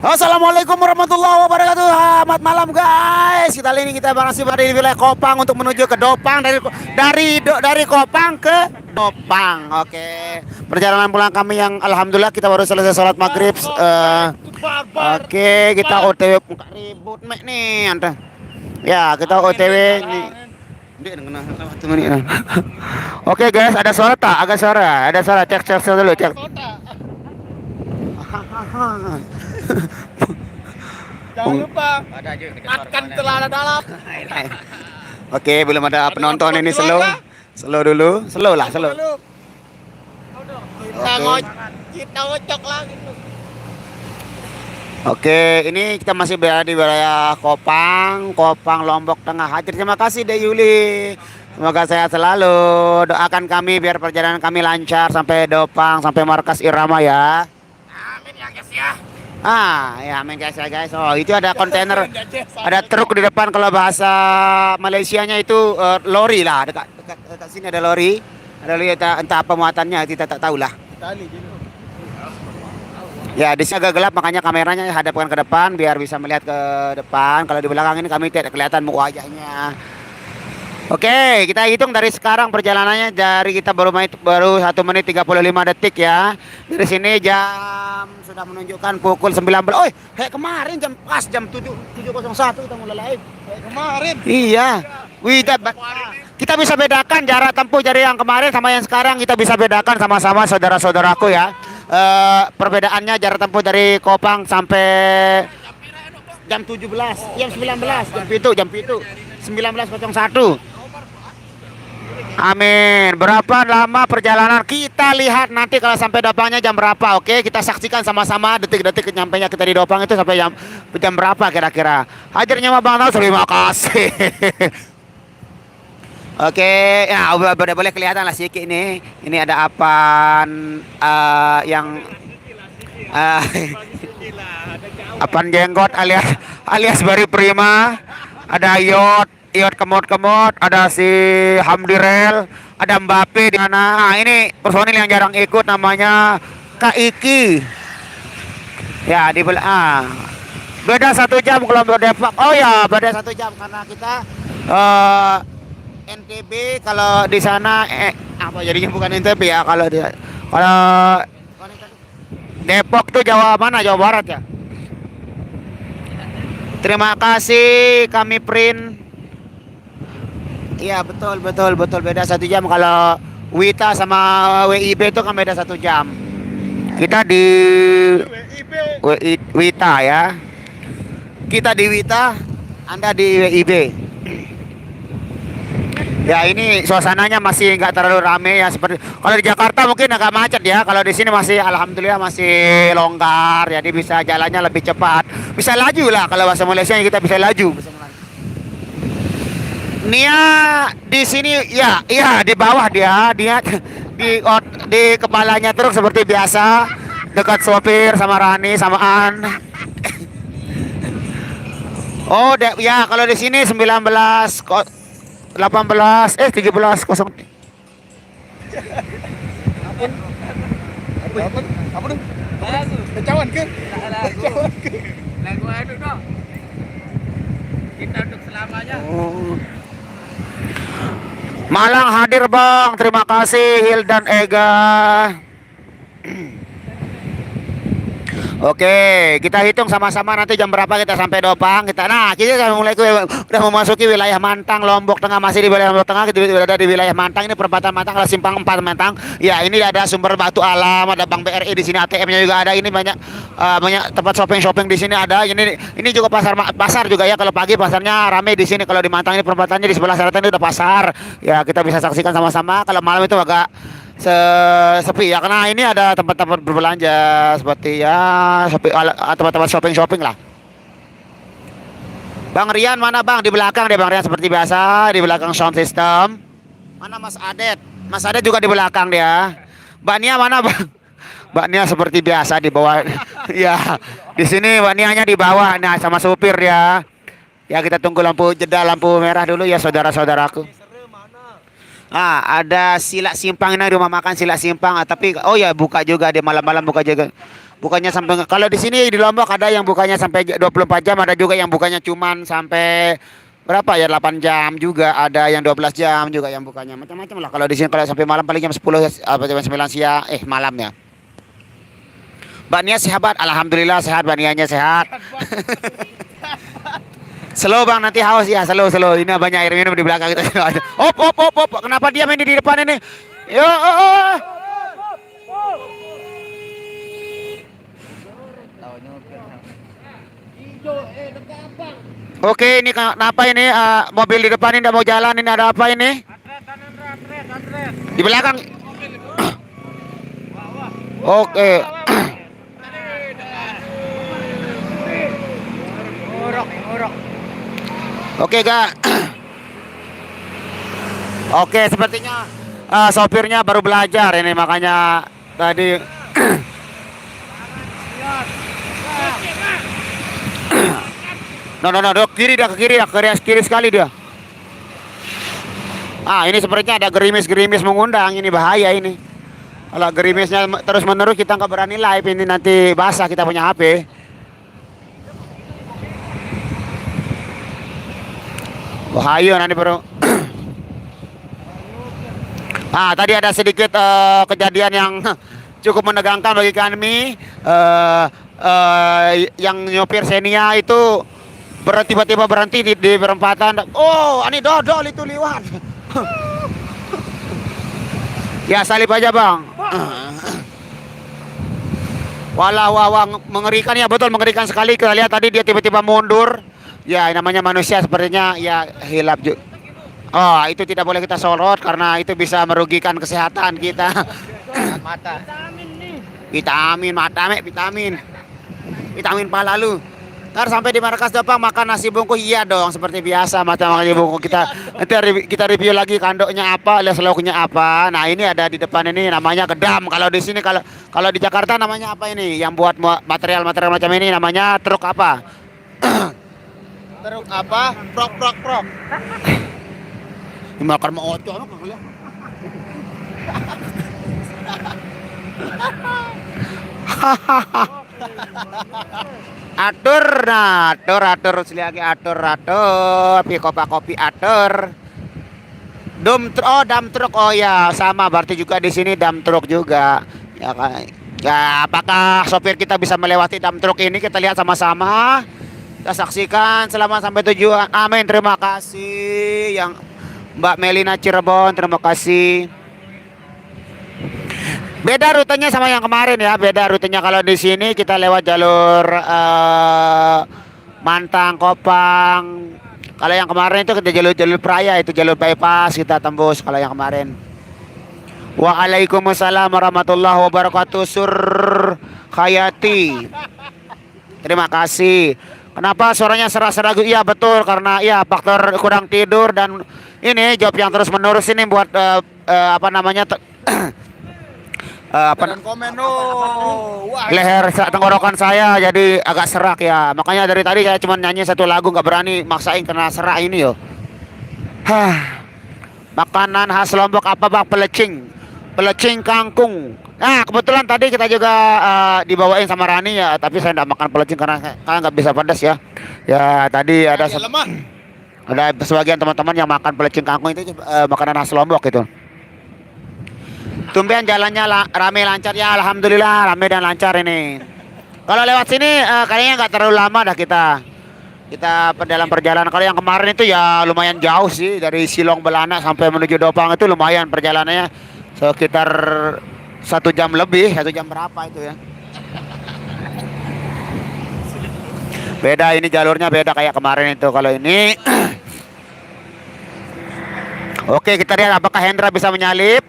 Assalamualaikum warahmatullahi wabarakatuh. Selamat malam guys. Kali ini kita masih berada di wilayah Kopang untuk menuju ke Dopang dari Kopang ke Dopang. Oke. Perjalanan pulang kami yang alhamdulillah kita baru selesai sholat maghrib. Oke, kita OTW muka ribut nih anda. Ya, kita OTW nih. Oke guys, ada suara tak? Agak suara. Ada suara. Cek dulu, cek. Jangan lupa makan celana dalam. Oke, belum ada penonton ini slow. Slow dulu, slow lah, slow. Kita ngocok lagi. Oke, ini kita masih berada di wilayah Kopang, Lombok Tengah. Hadir, terima kasih Dek Yuli. Semoga sehat selalu. Doakan kami biar perjalanan kami lancar sampai Dopang, sampai markas Irama ya. Amin ya guys ya. Ya amin guys ya guys. Oh, itu ada kontainer, ada truk di depan. Kalau bahasa Malaysianya itu lori lah. Dekat sini ada lori. Ada lori entah apa muatannya kita tak tahu lah. Ya, di sini agak gelap makanya kameranya hadapkan ke depan biar bisa melihat ke depan. Kalau di belakang ini kami tidak kelihatan wajahnya. Oke, kita hitung dari sekarang perjalanannya. Dari kita baru 1 menit 35 detik ya. Dari sini jam sudah menunjukkan pukul 19. Oh, kemarin pas jam 7.01 kita mulai live. Kemarin. Iya. Kita bisa bedakan jarak tempuh dari yang kemarin sama yang sekarang. Kita bisa bedakan sama-sama saudara-saudaraku ya. Perbedaannya jarak tempuh dari Kopang sampai jam 17, jam 19, jam 19.01. Amin. Berapa lama perjalanan kita lihat nanti kalau sampai Dopangnya jam berapa. Oke, kita saksikan sama-sama detik-detik nyampainya kita di Dopang itu sampai jam berapa kira-kira. Hadirnya Bang Taus, terima kasih. Oke, ya udah boleh kelihatan lah sedikit ini. Ini ada apaan yang apaan jenggot alias Bari Prima. Ada Iot kemot-kemot, ada si Hamdirel, ada Mbappe di mana. Nah, ini personil yang jarang ikut namanya Kak Iki. Ya, beda 1 jam kalau Depok. Oh ya, beda 1 jam karena kita NTB. Kalau di sana apa jadinya bukan NTB ya, kalau Depok tuh Jawa mana? Jawa Barat ya. Terima kasih kami print. Iya betul beda 1 jam. Kalau Wita sama WIB itu kan beda 1 jam. Kita di Wita ya. Kita di Wita, Anda di WIB. Ya ini suasananya masih nggak terlalu rame ya, seperti kalau di Jakarta mungkin agak macet ya. Kalau di sini masih alhamdulillah masih longgar, jadi bisa jalannya lebih cepat, bisa laju lah. Kalau bahasa Malaysia kita bisa laju. Nia di sini ya di bawah dia di kepalanya truk seperti biasa, dekat sopir sama Rani samaan. Oh ya kalau di sini 18 13 kosong. Apa dong? Kecawan ke? Lagu aduk dong. Kita duduk selamanya. Malang hadir Bang, terima kasih Hildan Ega. Oke, kita hitung sama-sama nanti jam berapa kita sampai Dopang. Kita udah memasuki wilayah Mantang, Lombok Tengah. Masih di wilayah Lombok Tengah, kita berada di wilayah Mantang. Ini perempatan Mantang, ada simpang 4 Mantang. Ya, ini ada sumber batu alam, ada Bank BRI di sini, ATM-nya juga ada. Ini banyak tempat shopping di sini ada. Ini juga pasar juga ya. Kalau pagi pasarnya ramai di sini. Kalau di Mantang ini perempatannya di sebelah selatan ini udah pasar. Ya, kita bisa saksikan sama-sama. Kalau malam itu agak sepi ya, karena ini ada tempat-tempat berbelanja seperti ya tempat-tempat shopping lah. Bang Rian mana Bang? Di belakang deh Bang Rian seperti biasa, di belakang sound system. Mana Mas Adet? Mas Adet juga di belakang dia. Mbak Nia mana Bang? Mbak Nia seperti biasa di bawah. Ya, di sini Mbak Nianya di bawah. Nah, sama supir ya. Ya kita tunggu lampu merah dulu ya saudara-saudaraku. Ada Sila Simpang ini rumah makan Sila Simpang. Tapi oh ya buka juga dia malam-malam buka juga. Bukannya sampai kalau di sini di Lombok ada yang bukanya sampai 24 jam, ada juga yang bukanya cuman sampai berapa ya 8 jam juga, ada yang 12 jam juga yang bukanya. Macam-macam lah kalau di sini kalau sampai malam paling jam 10 apa jam 9 siang malamnya. Mbak Nia sehat? Alhamdulillah sehat, Mbak Nianya sehat. Slow bang, nanti haus ya, slow. Ini banyak air minum di belakang kita. Op. Kenapa dia main di depan ini? Yo. Oke, ini kenapa ini mobil di depan ini tidak mau jalan, ini ada apa ini? Di belakang. Oke. Oke, Kak. Oke, sepertinya sopirnya baru belajar ini makanya tadi No, kiri sekali dia. Ini sepertinya ada gerimis mengundang, ini bahaya ini. Kalau gerimisnya terus menerus kita nggak berani live, ini nanti basah kita punya HP. Bahaya nanti bro. Tadi ada sedikit kejadian yang cukup menegangkan bagi kami. Yang nyopir Xenia itu tiba-tiba berhenti di perempatan. Oh, ini dodol itu liwat. Ya salib aja bang. Wah, mengerikan ya, betul mengerikan sekali. Kita lihat tadi dia tiba-tiba mundur. Ya namanya manusia sepertinya ya hilap juga. Oh, itu tidak boleh kita sorot karena itu bisa merugikan kesehatan kita. Mata. Vitamin pala lu. Ntar sampai di markas Dopang makan nasi bungkus iya dong seperti biasa makan nasi bungkus kita. Nanti kita review lagi kandoknya apa, alias lauknya apa. Nah, ini ada di depan ini namanya gedam. Kalau di sini kalau di Jakarta namanya apa ini? Yang buat material macam ini namanya truk apa? Truk apa? Prok. Makan mau oco apa kalian? atur lagi kopi atur. Dam truk oh ya sama berarti juga di sini dam truk juga ya kan. Ya apakah sopir kita bisa melewati dam truk ini, kita lihat sama-sama, kita saksikan. Selamat sampai tujuan, amin. Terima kasih yang Mbak Melina Cirebon, terima kasih. Beda rutenya sama yang kemarin ya, beda rutenya. Kalau di sini kita lewat jalur Mantang, Kopang. Kalau yang kemarin itu kita jalur Praya, itu jalur bypass kita tembus kalau yang kemarin. Waalaikumsalam warahmatullahi wabarakatuh. Sur Hayati, terima kasih. Kenapa suaranya serak-serak? Iya betul, karena ya faktor kurang tidur dan ini job yang terus menerus ini buat apa namanya leher tenggorokan saya jadi agak serak ya. Makanya dari tadi saya cuma nyanyi satu lagu, nggak berani maksain karena serak ini yo. Makanan khas Lombok apa bang? Pelecing kangkung. Nah kebetulan tadi kita juga dibawain sama Rani ya, tapi saya tidak makan pelecing karena nggak bisa pedas ya. Ya tadi ada sebagian teman-teman yang makan pelecing kangkung itu makanan khas Lombok gitu. Tumben jalannya rame lancar ya, alhamdulillah rame dan lancar ini. Kalau lewat sini kayaknya nggak terlalu lama dah kita dalam perjalanan. Kalau yang kemarin itu ya lumayan jauh sih, dari Silong Belana sampai menuju Dopang itu lumayan perjalanannya, sekitar 1 jam lebih, 1 jam berapa itu ya. Beda ini jalurnya, beda kayak kemarin itu. Kalau ini oke, kita lihat apakah Hendra bisa menyalip.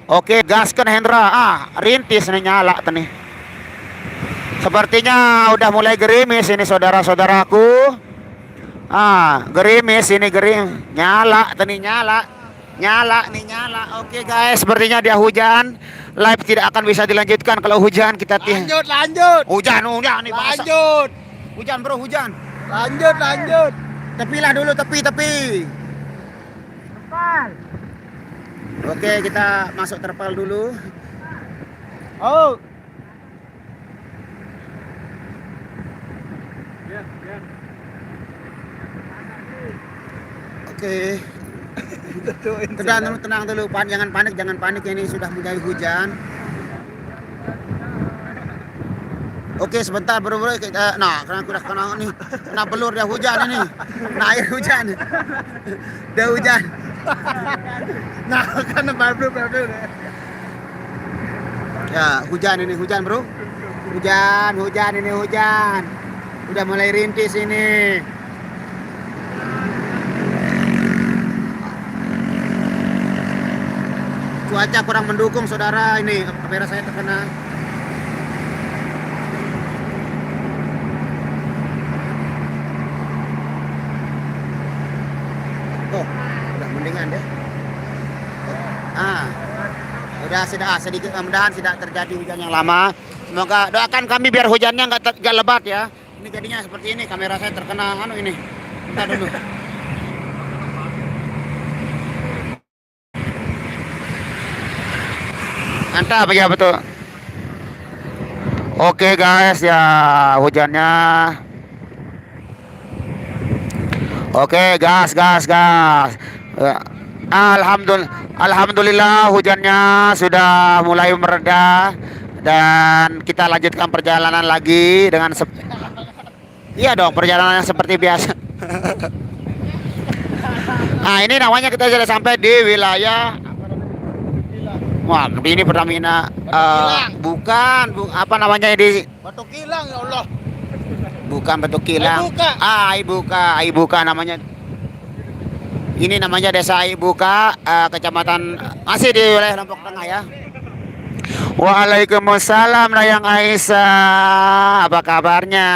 Oke, gaskan Hendra. Rintis nih nyala nih. Sepertinya udah mulai gerimis ini saudara-saudaraku. Gerimis ini nyala nih nyala. Oke guys, sepertinya dia hujan. Live tidak akan bisa dilanjutkan kalau hujan. Kita lanjut. Hujan nih bahasa. Lanjut. Hujan bro, hujan. Lanjut. Tepilah dulu, tepi. Oke, kita masuk terpal dulu. Oh. Oke. Tenang dulu, jangan panik, ini sudah mulai hujan. Oke, sebentar bro, kita, nah kena nih, kena belur dia hujan ini, nah air hujan, dia hujan. Nah, kan baru. Ya, hujan bro, hujan ini hujan, udah mulai rintis ini. Cuaca kurang mendukung saudara, ini kamera saya terkena. Oh, udah mendingan deh. Udah sedikit, mudah-mudahan tidak terjadi hujan yang lama. Semoga doakan kami biar hujannya nggak lebat ya. Ini jadinya seperti ini, kamera saya terkena ini. Bentar dulu. Mantap ya betul. Oke guys ya, hujannya. Oke, gas. Ya. Alhamdulillah hujannya sudah mulai mereda dan kita lanjutkan perjalanan lagi dengan iya dong, perjalanan seperti biasa. Nah, ini namanya kita sudah sampai di wilayah. Wah, ini Pertamina. Bukan, apa namanya di Batu Kilang ya Allah. Bukan Batu Kilang. Ibuka namanya. Ini namanya Desa Ibuka, kecamatan masih di wilayah Lombok Tengah ya. Waalaikumsalam Dayang Aisyah, apa kabarnya?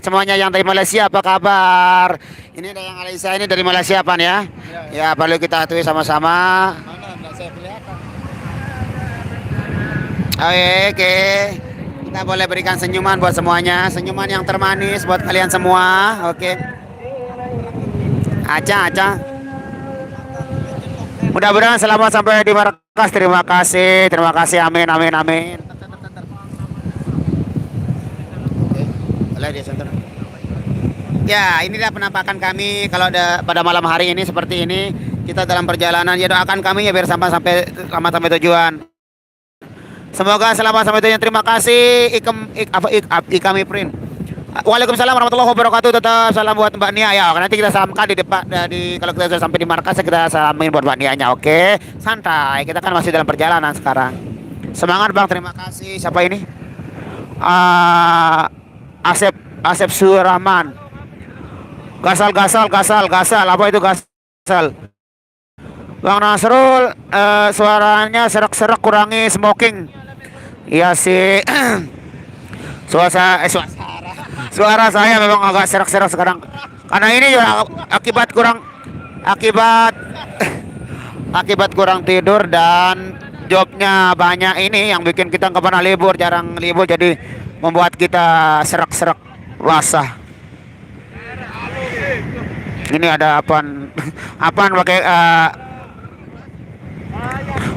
Semuanya yang dari Malaysia apa kabar? Ini Dayang Aisyah ini dari Malaysia Pan ya? Ya perlu kita ketahui sama-sama. Mana enggak saya kelihatan. Oke, kita boleh berikan senyuman buat semuanya, senyuman yang termanis buat kalian semua. Oke. Aca. Mudah-mudahan selamat sampai di markas. Terima kasih. Amin. Boleh dia center. Ya, inilah penampakan kami kalau pada malam hari ini seperti ini. Kita dalam perjalanan, ya doakan kami ya biar sampai tujuan. Semoga selamat sampai tujuan. Terima kasih Ikami Print. Waalaikumsalam warahmatullahi wabarakatuh. Tetap salam buat Mbak Nia ya. Nanti kita salamkan di depan kalau kita sudah sampai di markas kita salamin buat Mbak Nianya. Oke, santai. Kita kan masih dalam perjalanan sekarang. Semangat Bang. Terima kasih. Siapa ini? Asep Surahman. Gasal. Apa itu gasal? Bang Nasrul, suaranya serak-serak, kurangi smoking. Iya sih. Suara saya memang agak serak-serak sekarang. Karena ini juga akibat kurang tidur dan jobnya banyak ini yang bikin kita nggak pernah libur, jarang libur, jadi membuat kita serak-serak basah. Ini ada apaan pakai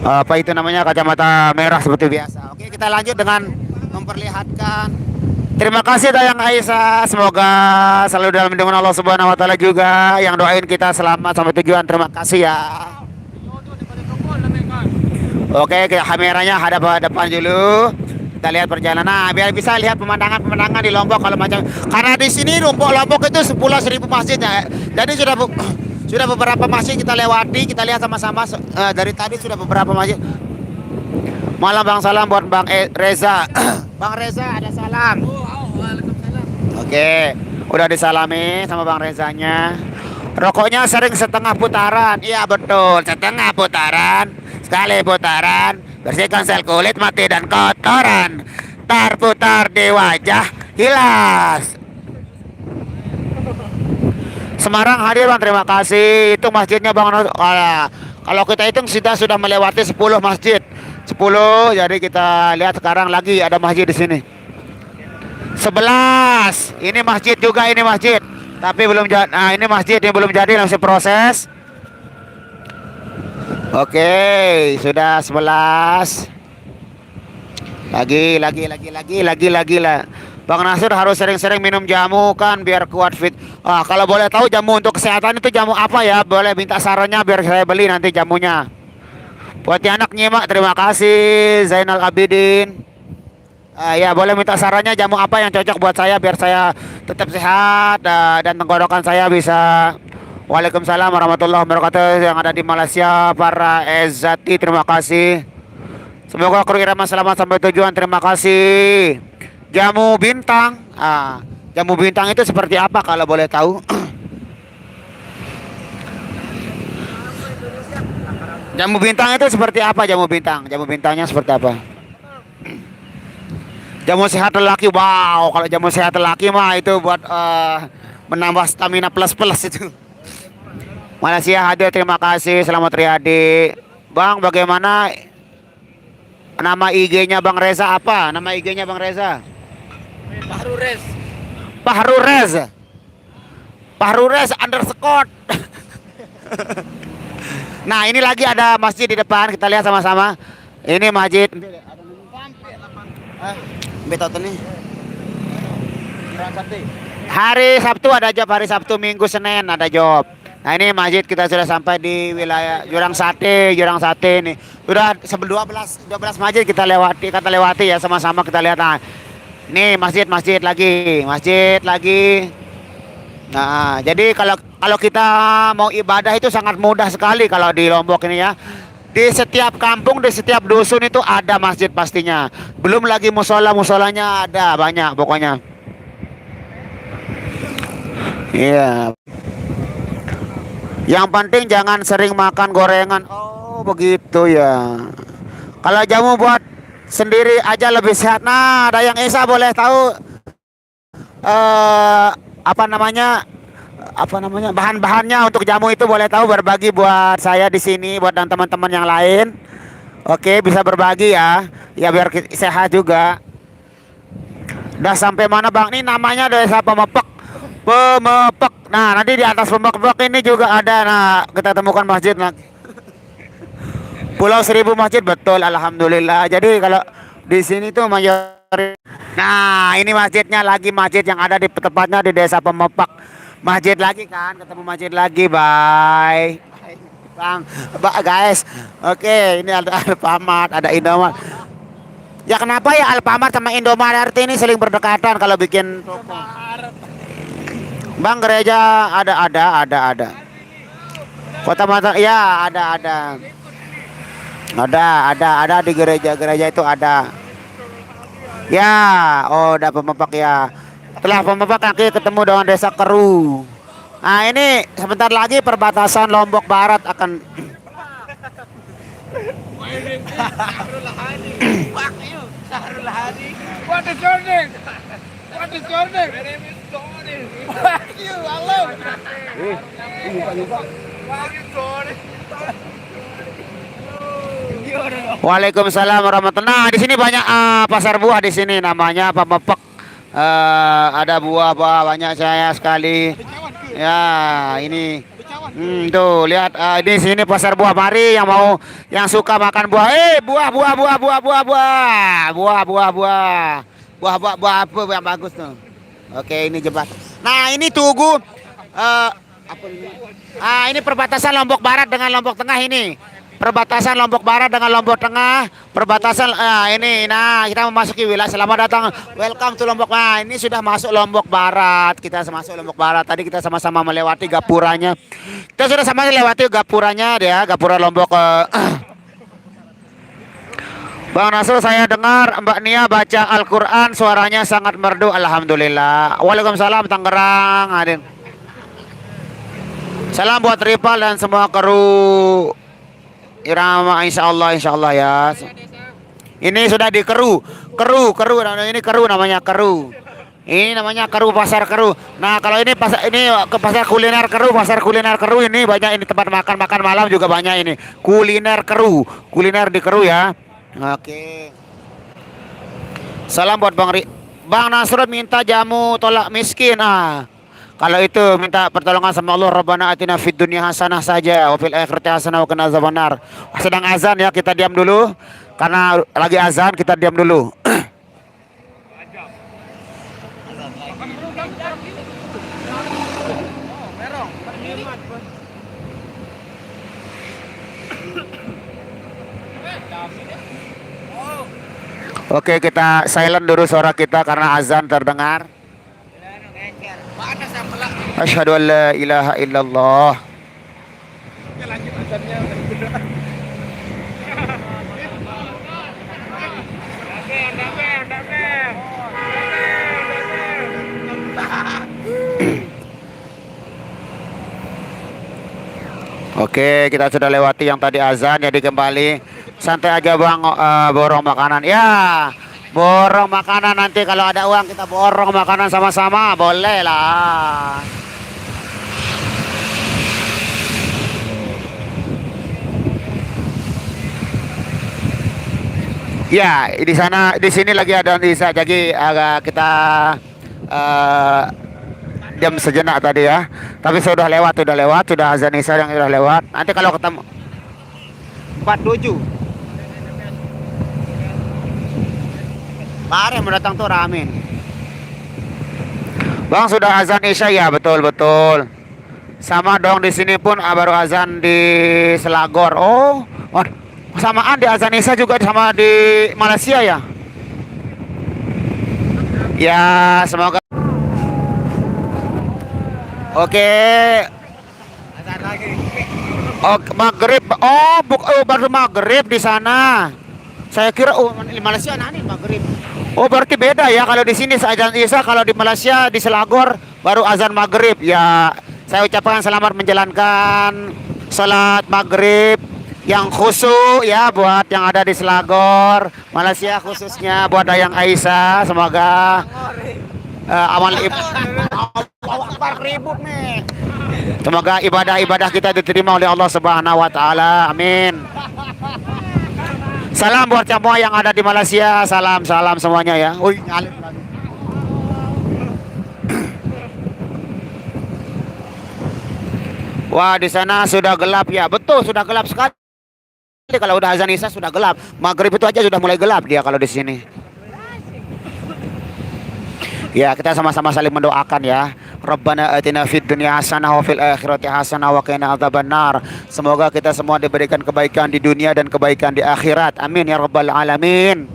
apa itu namanya, kacamata merah seperti biasa. Oke, kita lanjut dengan memperlihatkan. Terima kasih Dayang Aisyah, semoga selalu dalam lindungan Allah Subhanahu wa taala juga, yang doain kita selamat sampai tujuan. Terima kasih ya. Oke, kameranya hadap depan dulu. Kita lihat perjalanan. Nah, biar bisa lihat pemandangan di Lombok kalau macam. Karena di sini Lombok itu 10.000 masjid ya. Jadi sudah beberapa masjid kita lewati, kita lihat sama-sama dari tadi sudah beberapa masjid. Malam Bang, salam buat Bang Reza. Bang Reza ada salam. Oke, udah disalami sama Bang Rezanya. Rokoknya sering setengah putaran. Iya betul, setengah putaran. Sekali putaran, bersihkan sel kulit mati dan kotoran. Tar-putar di wajah, hilas. Semarang hadir Bang, terima kasih. Itu masjidnya Bang. Kalau kita hitung sudah melewati 10 masjid. 10, jadi kita lihat sekarang lagi ada masjid di sini. 11. Ini masjid juga, ini masjid. Tapi belum jadi. Nah, ini masjid yang belum jadi, masih proses. Oke, sudah 11. Lagi lah. Bang Nasir harus sering-sering minum jamu kan biar kuat fit. Ah, kalau boleh tahu jamu untuk kesehatan itu jamu apa ya? Boleh minta sarannya biar saya beli nanti jamunya. Buat yang anak nyimak, terima kasih Zainal Abidin. Ya boleh minta sarannya jamu apa yang cocok buat saya biar saya tetap sehat dan tenggorokan saya bisa. Waalaikumsalam warahmatullahi wabarakatuh yang ada di Malaysia para Ezati, terima kasih. Semoga kru irama selamat sampai tujuan, terima kasih. Jamu bintang, jamu bintang itu seperti apa kalau boleh tahu? Jamu bintang itu seperti apa jamu bintang? Jamu bintangnya seperti apa? Jamu sehat lelaki, wow. Kalau jamu sehat lelaki mah itu buat menambah stamina plus itu. Malaysia hadir, terima kasih. Selamat Riyadi. Bang, bagaimana nama IG-nya Bang Reza apa? Nama IG-nya Bang Reza? Pahrurez. Pahrurez. Pahrurez underscore. Nah, ini lagi ada masjid di depan, kita lihat sama-sama. Ini masjid. Betot nih. Hari Sabtu ada job, hari Sabtu, Minggu, Senin ada job. Nah, ini masjid kita sudah sampai di wilayah Jurang Sate ini. Sudah 12 masjid kita lewati ya, sama-sama kita lihat. Nah, ini masjid lagi. Nah, jadi kalau kita mau ibadah itu sangat mudah sekali kalau di Lombok ini ya. Di setiap kampung, di setiap dusun itu ada masjid pastinya. Belum lagi musolanya ada banyak pokoknya. Iya. Yang penting jangan sering makan gorengan. Oh, begitu ya. Kalau jamu buat sendiri aja lebih sehat. Nah, ada yang Esa boleh tahu apa namanya bahan-bahannya untuk jamu itu boleh tahu, berbagi buat saya di sini, buat dan teman-teman yang lain. Oke, bisa berbagi ya biar sehat juga. Udah sampai mana Bang? Ini namanya Desa Pemepek. Nah, nanti di atas Pemepek ini juga ada. Nah, kita temukan masjid. Nah, Pulau Seribu masjid, betul, alhamdulillah. Jadi kalau di sini tuh mayoritas. Nah, ini masjidnya lagi, masjid yang ada di tepatnya di Desa Pemepek. Masjid lagi kan, ketemu masjid lagi, bye. Bang, guys. Oke, ini ada Alfamart, ada Indomaret. Ya kenapa ya Alfamart sama Indomaret ini saling berdekatan kalau bikin toko? Bang, gereja ada. Kota Mata, ya ada di gereja itu ada. Ya, oh udah Pemepek ya. Setelah Pemepek nanti ketemu dengan Desa Keru. Nah, ini sebentar lagi perbatasan Lombok Barat akan. What is your name? What is your name? My name is Tony. Fuck you, hello. Waalaikumsalam warahmatullahi. Nah, di sini banyak pasar buah di sini namanya Pemepek. Ada buah-buah banyak saya sekali. Ya, ini. Tuh lihat di sini pasar buah. Mari yang suka makan buah. Buah apa yang bagus tuh. Oke, ini jembatan. Nah, ini Tugu. Apa ini? Ini perbatasan Lombok Barat dengan Lombok Tengah ini. Perbatasan Lombok Barat dengan Lombok Tengah, perbatasan ini. Nah, kita memasuki wilayah. Selamat datang, welcome to Lombok. Nah, ini sudah masuk Lombok Barat. Kita masuk Lombok Barat. Tadi kita sama-sama melewati gapuranya. Kita sudah sama melewati gapuranya, ya, gapura Lombok. Bang Nasrul, saya dengar Mbak Nia baca Al-Quran, suaranya sangat merdu. Alhamdulillah. Waalaikumsalam Tangerang. Hadir. Salam buat Ripal dan semua kru Irama, insya Allah ya. Ini sudah di Keru, ini Keru namanya Keru. Ini namanya Keru, pasar Keru. Nah, kalau ini ke pasar kuliner Keru ini banyak, ini tempat makan malam juga banyak ini. Kuliner di Keru ya. Oke. Salam buat Bang Nasrul minta jamu tolak miskin. Kalau itu minta pertolongan sama Allah, Rabbana atina fid dunya hasanah saja wa fil akhirati hasanah wa qina azabannar. Sedang azan ya, kita diam dulu. Karena lagi azan kita diam dulu. Oke, kita silent dulu suara kita karena azan terdengar. Asyhadu an la ilaha illallah. Lanjut azannya. Oke, kita sudah lewati yang tadi azan, jadi kembali santai aja bang, borong makanan. Ya, borong makanan nanti kalau ada uang kita borong makanan sama-sama, boleh lah. Ya, di sana, di sini lagi ada Nisa, jadi agak kita diam sejenak tadi ya. Tapi sudah lewat, sudah azan Isya yang sudah lewat. Nanti kalau ketemu 47. Mari mendatang tuh Ramin. Bang sudah azan Isya ya, betul betul. Sama dong di sini pun baru azan di Selagor. Oh, samaan di azan Isya juga sama di Malaysia ya. Ya, semoga. Oke. Azan lagi. Oh, maghrib. Baru maghrib di sana. Saya kira di Malaysia nanti maghrib. Oh, berarti beda ya kalau di sini azan Isya, kalau di Malaysia di Selagor baru azan maghrib. Ya, saya ucapkan selamat menjalankan salat maghrib yang khusyuk ya buat yang ada di Selagor, Malaysia khususnya buat Dayang Aisyah. Semoga amal ribut nih. Semoga ibadah-ibadah kita diterima oleh Allah Subhanahu wa taala. Amin. Salam buat semua yang ada di Malaysia. Salam semuanya ya. Wih, ngalir lagi. Wah, di sana sudah gelap ya. Betul, sudah gelap sekali. Kalau udah azan Isya sudah gelap. Maghrib itu aja sudah mulai gelap dia kalau di sini. Ya, kita sama-sama saling mendoakan ya. Rabbana atina fid dunya hasanah wa fil akhirati hasanah wa qina adzabannar. Semoga kita semua diberikan kebaikan di dunia dan kebaikan di akhirat. Amin ya rabbal alamin.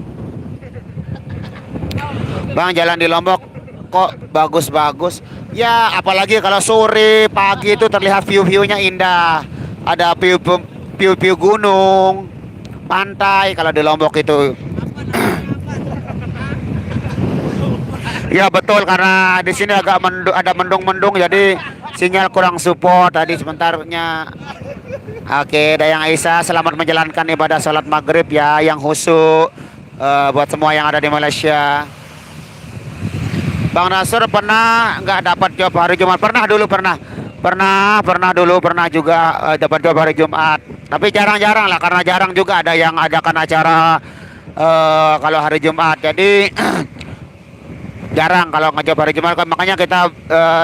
Bang, jalan di Lombok kok bagus-bagus. Ya, apalagi kalau sore, pagi itu terlihat view-viewnya indah. Ada view gunung, pantai kalau di Lombok itu. Ya betul, karena di sini agak ada mendung-mendung jadi sinyal kurang support tadi sebentarnya. Oke, Dayang Aisyah selamat menjalankan ibadah sholat maghrib ya yang khusyuk buat semua yang ada di Malaysia. Bang Nasr pernah nggak dapat job hari Jumat? Pernah juga dapat job hari Jumat. Tapi jarang-jarang lah karena jarang juga ada yang adakan acara kalau hari Jumat. Jadi jarang kalau ngejob hari Jumat, makanya kita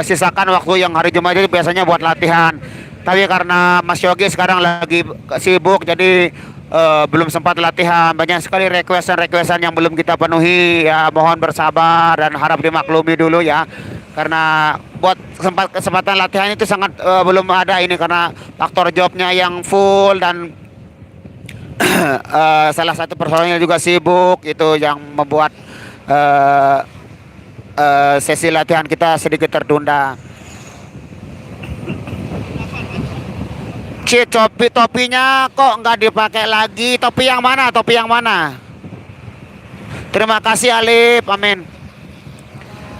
sisakan waktu yang hari Jumat itu biasanya buat latihan. Tapi karena Mas Yogi sekarang lagi sibuk jadi belum sempat latihan. Banyak sekali requestan yang belum kita penuhi ya, mohon bersabar dan harap dimaklumi dulu ya. Karena buat kesempatan latihan itu sangat belum ada ini karena faktor jobnya yang full dan salah satu personilnya juga sibuk, itu yang membuat sesi latihan kita sedikit tertunda. Topinya kok nggak dipakai lagi? Topi yang mana? Terima kasih Alif, amin.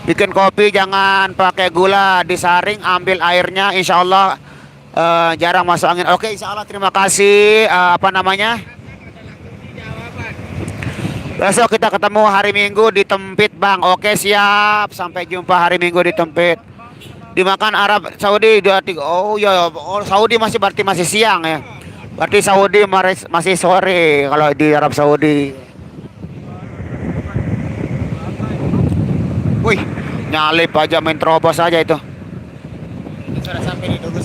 Bikin kopi jangan pakai gula, disaring, ambil airnya, insya Allah jarang masuk angin. Oke, insya Allah, terima kasih. Apa namanya? Besok kita ketemu hari Minggu di Tempit Bang. Oke siap. Sampai jumpa hari Minggu di Tempit. Dimakan Arab Saudi 23. Oh ya, Saudi berarti masih siang ya. Berarti Saudi masih sore kalau di Arab Saudi. Wih, nyalip aja, main terobos aja itu.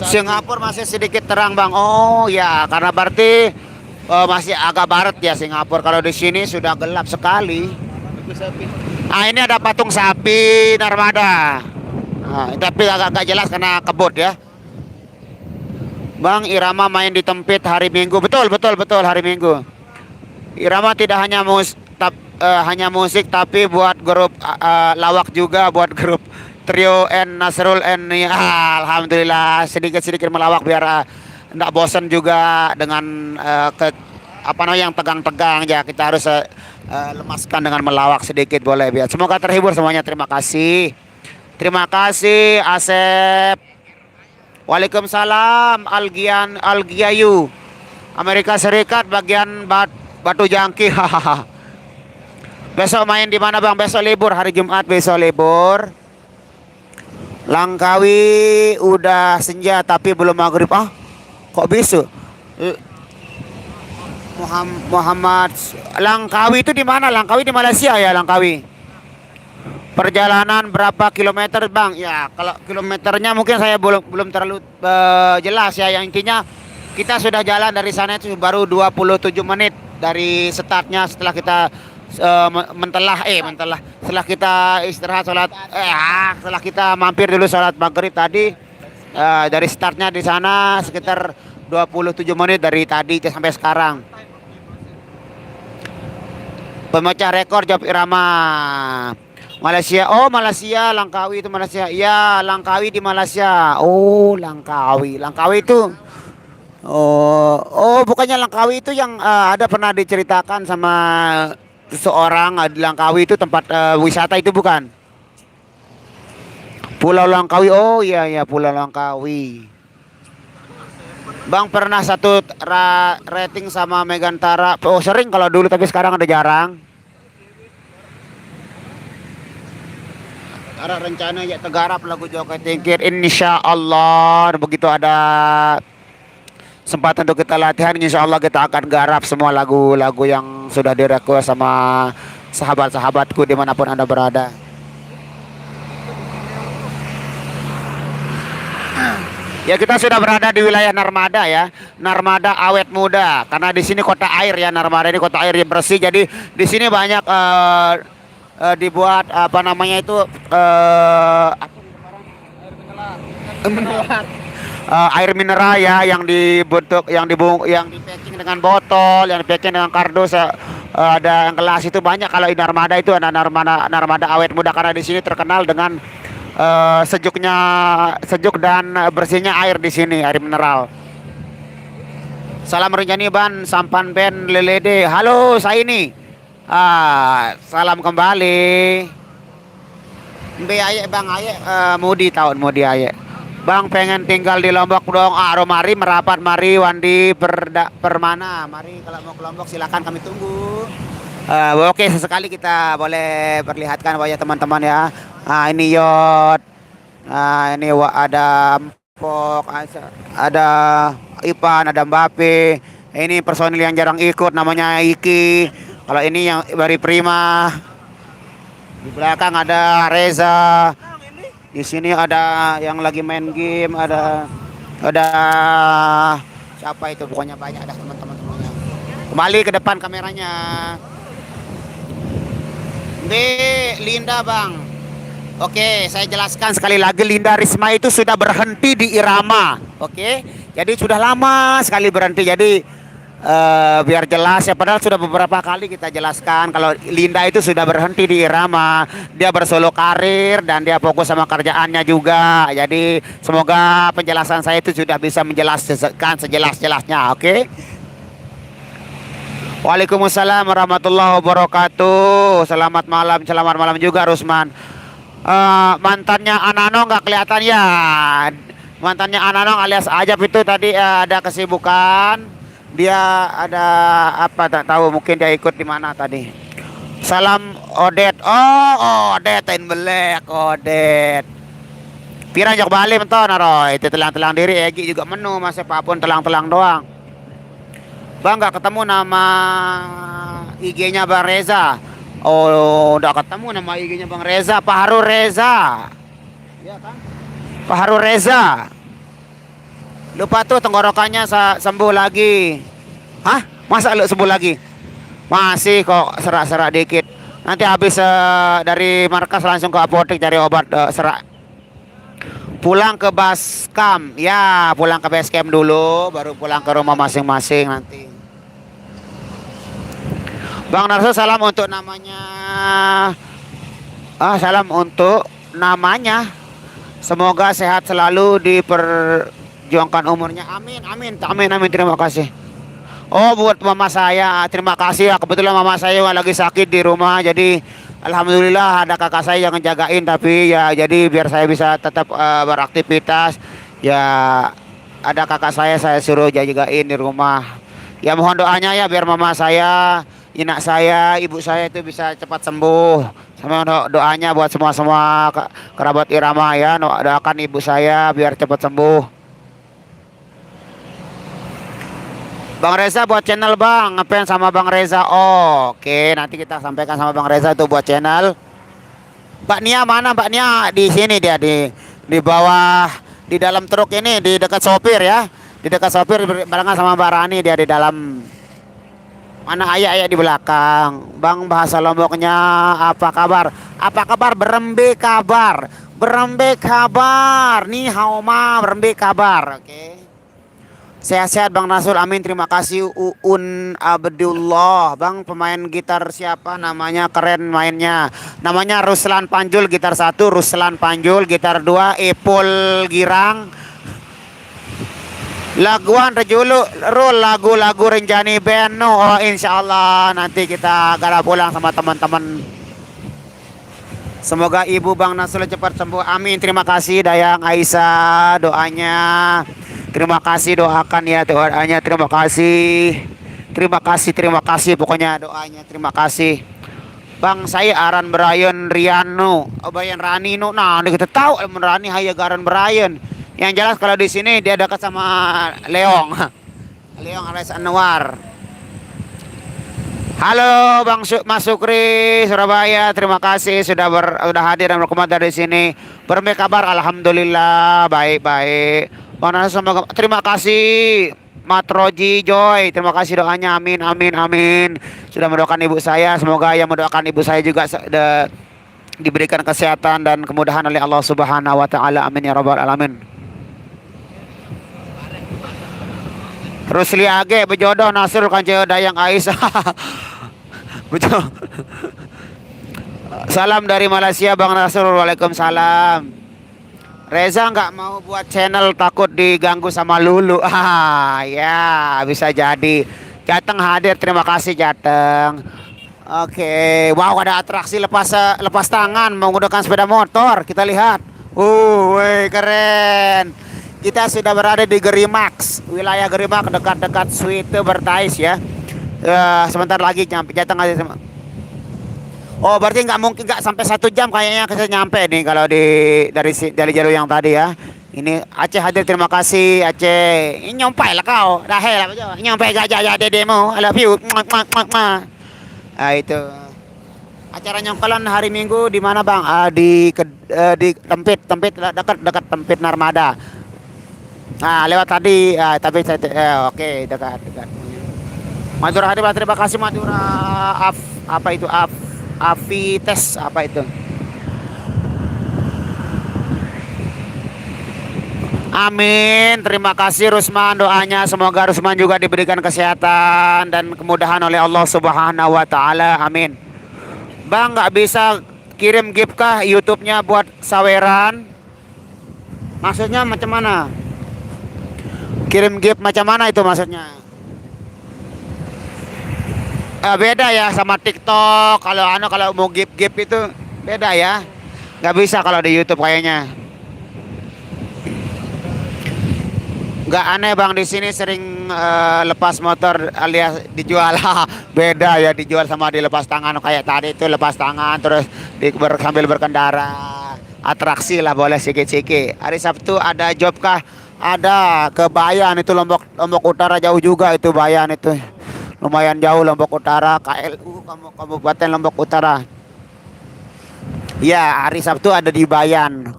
Singapura masih sedikit terang bang. Oh ya, karena berarti masih agak barat ya Singapura. Kalau di sini sudah gelap sekali. Ah ini ada patung sapi Narmada. Ah, tapi agak jelas karena kebut ya. Bang Irama main di Tempit hari Minggu. Betul betul betul hari Minggu. Irama tidak hanya musik tapi buat grup lawak juga, buat grup trio N Nasrul N. Alhamdulillah sedikit-sedikit melawak biar enggak bosan juga dengan apa namanya yang tegang-tegang ya. Kita harus lemaskan dengan melawak sedikit boleh biar. Semoga terhibur semuanya. Terima kasih. Terima kasih Asep. Waalaikumsalam Algiayu. Amerika Serikat bagian Batu Jangki. Besok main di mana bang? Besok libur, hari Jumat besok libur. Langkawi udah senja tapi belum maghrib. Ah, kok besok? Muhammad Langkawi itu di mana? Langkawi di Malaysia ya Langkawi. Perjalanan berapa kilometer bang? Ya kalau kilometernya mungkin saya belum terlalu jelas ya. Yang intinya kita sudah jalan dari sana itu baru 27 menit dari startnya setelah kita mentelah setelah kita istirahat setelah kita mampir dulu sholat maghrib tadi dari startnya di sana sekitar 27 menit dari tadi sampai sekarang. Pemecah rekor jawab Irama. Malaysia, oh Malaysia, Langkawi itu Malaysia. Ya, Langkawi di Malaysia. Oh, Langkawi itu. Oh, bukannya Langkawi itu yang ada pernah diceritakan sama seseorang di Langkawi itu tempat wisata itu bukan? Pulau Langkawi. Oh iya ya Pulau Langkawi. Bang pernah satu rating sama Megantara. Oh sering kalau dulu tapi sekarang ada jarang. Ada rencana ya tergarap lagu Jokowi Tingkir insya Allah. Begitu ada kesempatan untuk kita latihan insya Allah kita akan garap semua lagu-lagu yang sudah direkod sama sahabat-sahabatku dimanapun anda berada. Ya kita sudah berada di wilayah Narmada ya, Narmada awet muda karena di sini kota air ya, Narmada ini kota air yang bersih jadi di sini banyak dibuat apa namanya itu air mineral ya yang dibentuk yang di packing dengan botol, yang di packing dengan kardus ada yang gelas itu banyak. Kalau di Narmada itu ada Narmada awet muda karena di sini terkenal dengan sejuk dan bersihnya air di sini, air mineral. Salam Renjani Ban Sampan Ben Lelede. Halo saya ini. Salam kembali. Mbe aye Bang aye mudi aye. Bang pengen tinggal di Lombok dong. Mari merapat mari Wandi permana. Mari kalau mau ke Lombok silakan kami tunggu. Oke sesekali kita boleh perlihatkan wajah teman-teman ya. Ini Yot. Ini ada Mpok, ada Ipan, ada Mbappe. Ini personil yang jarang ikut namanya Iki. Kalau ini yang Bari Prima. Di belakang ada Reza. Di sini ada yang lagi main game, ada siapa itu pokoknya banyak ada teman-teman semuanya. Kembali ke depan kameranya. Linda Bang. Oke, saya jelaskan sekali lagi Linda Risma itu sudah berhenti di Irama. Oke. Jadi sudah lama sekali berhenti. Jadi biar jelas ya padahal sudah beberapa kali kita jelaskan kalau Linda itu sudah berhenti di Irama, dia bersolo karir dan dia fokus sama kerjaannya juga. Jadi semoga penjelasan saya itu sudah bisa menjelaskan sejelas-jelasnya. Oke. Waalaikumsalam warahmatullahi wabarakatuh. Selamat malam juga Rusman. Mantannya Anano nggak kelihatan ya. Mantannya Anano alias Ajab itu tadi ada kesibukan. Dia ada apa tak tahu, mungkin dia ikut di mana tadi. Salam Odet. Oh, Odet tain belek Odet. Pirang jok balik menton Roy. Itu telang-telang diri Egi juga menu masih apapun telang-telang doang. Bang nggak ketemu nama IG-nya Bang Reza. Oh, udah ketemu nama IG-nya Bang Reza, Pak Haru Reza. Iya kan? Pak Haru Reza. Lupa tuh tenggorokannya sembuh lagi. Hah? Masa lu sembuh lagi? Masih kok serak-serak dikit. Nanti habis dari markas langsung ke apotek cari obat serak. Pulang ke Bascam. Ya, pulang ke Basecamp dulu baru pulang ke rumah masing-masing nanti. Bang Narso salam untuk namanya. Salam untuk namanya. Semoga sehat selalu diperjuangkan umurnya. Amin, amin, amin, amin. Terima kasih. Oh, buat mama saya, terima kasih ya. Kebetulan mama saya lagi sakit di rumah, jadi alhamdulillah ada kakak saya yang ngejagain. Tapi ya, jadi biar saya bisa tetap beraktivitas. Ya, ada kakak saya suruh jagain di rumah. Ya mohon doanya ya biar mama saya, inak saya, ibu saya itu bisa cepat sembuh. Sama doanya buat semua kerabat Irama ya, doakan ibu saya biar cepat sembuh. Bang Reza buat channel bang, ngefans sama Bang Reza. Oh, oke, nanti kita sampaikan sama Bang Reza tuh buat channel. Mbak Nia mana? Mbak Nia di sini dia di bawah di dalam truk ini di dekat sopir ya. Di dekat sopir barengan sama Mbak Rani dia di dalam. Mana ayah di belakang. Bang bahasa Lomboknya apa kabar? Apa kabar? Berembe kabar. Berembe kabar. Ni hao ma berembe kabar. Oke. Sehat-sehat Bang Nasul, amin. Terima kasih Uun Abdullah. Bang pemain gitar siapa namanya, keren mainnya. Namanya Ruslan Panjul, gitar 1 Ruslan Panjul, gitar 2 Epul Girang. Laguan rejulu rul lagu-lagu Renjani Band. Oh insyaallah nanti kita gara pulang sama teman-teman. Semoga ibu Bang Nasul cepat sembuh, amin. Terima kasih Dayang Aisyah doanya. Terima kasih, doakan ya doanya. Terima kasih. Terima kasih pokoknya doanya. Terima kasih. Bang saya Aran Brian Riano. Oh Brian Rani no. Nah, kita tahu Rani haya Garan Brian. Yang jelas kalau di sini dia dekat sama Leong. Leong alias Anwar. Halo Bang Mas Sukri Surabaya, terima kasih sudah hadir dan berkomentar di sini. Berme kabar alhamdulillah baik-baik. Terima kasih Matroji Joy, terima kasih doanya, amin amin amin. Sudah mendoakan ibu saya, semoga yang mendoakan ibu saya juga diberikan kesehatan dan kemudahan oleh Allah Subhanahu wa taala, amin ya rabbal alamin. Rusli Age bejodoh Nasrul Kanjeng Dayang Aisyah. Betul. Salam dari Malaysia Bang Nasrul, waalaikumsalam. Reza nggak mau buat channel takut diganggu sama Lulu. Ya bisa jadi. Jateng hadir, terima kasih Jateng. Oke, wow ada atraksi lepas tangan menggunakan sepeda motor. Kita lihat. Wih keren. Kita sudah berada di Gerimax, wilayah Gerimax dekat-dekat Suite Bertais ya. Sebentar lagi nyampe Jateng aja. Oh berarti nggak sampai 1 jam kayaknya kita nyampe nih kalau dari jalur yang tadi ya. Ini Aceh hadir, terima kasih Aceh. Ini nyampe lah kau, dah lah nyampe gajah dedemu, I love you. Nah itu acara nyongkolan hari Minggu di mana Bang? Di Tempit dekat Tempit Narmada. Nah lewat tadi, tapi oke dekat. Madura hadir, terima kasih Madura. Apa itu Avites apa itu? Amin. Terima kasih Rusman doanya. Semoga Rusman juga diberikan kesehatan dan kemudahan oleh Allah Subhanahu wa taala. Amin. Bang nggak bisa kirim gift kah YouTube-nya buat saweran? Maksudnya macam mana? Kirim gift macam mana itu maksudnya? Beda ya sama TikTok. Kalau mau gift itu beda ya. Nggak bisa kalau di YouTube kayaknya. Nggak aneh Bang, di sini sering lepas motor alias dijual. Beda ya dijual sama dilepas tangan kayak tadi itu lepas tangan terus sambil berkendara. Atraksi lah boleh sikit-sikit. Hari Sabtu ada job kah? Ada ke Bayan itu Lombok Utara, jauh juga itu Bayan itu. Lumayan jauh Lombok Utara, KLU Kabupaten Lombok Utara. Ya, hari Sabtu ada di Bayan.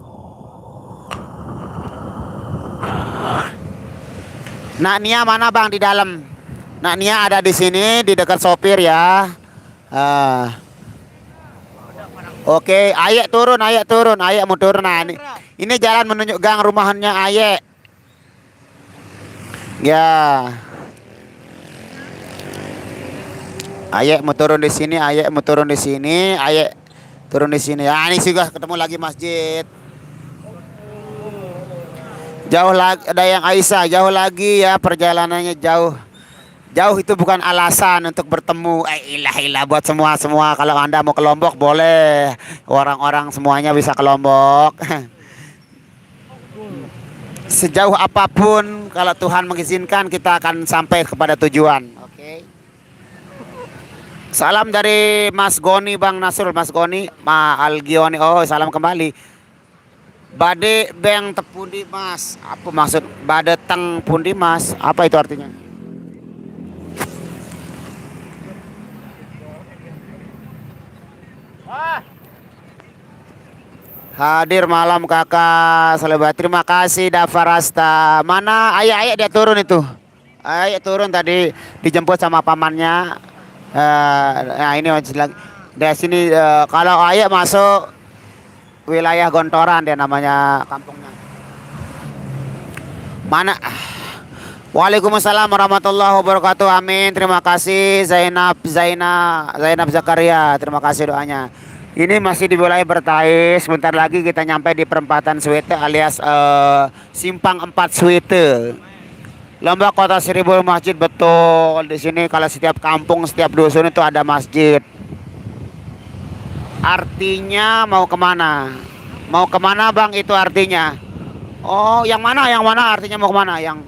Nak Nia mana bang di dalam? Nak Nia ada di sini di dekat sopir ya. Ah, oke, Ayek turun, Ayek mau turun. Nah, ini jalan menunjuk gang rumahannya Ayek. Ya, Ayek mau turun di sini, Ayek mau turun di sini, Ayek turun di sini. Ya, ini juga ketemu lagi masjid. Jauh lagi ada yang Aisyah, jauh lagi ya perjalanannya jauh. Jauh itu bukan alasan untuk bertemu. Ilah buat semua kalau Anda mau ke Lombok boleh. Orang-orang semuanya bisa ke Lombok. Sejauh apapun kalau Tuhan mengizinkan kita akan sampai kepada tujuan. Oke. Salam dari Mas Goni Bang Nasrul, Mas Goni, Ma Algioni. Oh, salam kembali. Bade beng tepundi Mas. Apa maksud bade teng pundi Mas? Apa itu artinya? Hadir malam kakak Selebat. Terima kasih Dafarasta. Mana ayah dia turun itu. Ayah turun tadi dijemput sama pamannya. Nah ini lagi dari sini kalau ayah masuk wilayah Gontoran dia namanya kampungnya. Mana? Waalaikumsalam warahmatullahi wabarakatuh. Amin. Terima kasih Zainab Zakaria. Terima kasih doanya. Ini masih di wilayah Bertais. Sebentar lagi kita nyampe di perempatan Swete alias Simpang 4 Swete. Lombok Kota Seribu masjid betul. Di sini kalau setiap kampung, setiap dusun itu ada masjid. Artinya mau kemana? Mau kemana bang itu artinya? Oh yang mana? Yang mana artinya mau kemana? Yang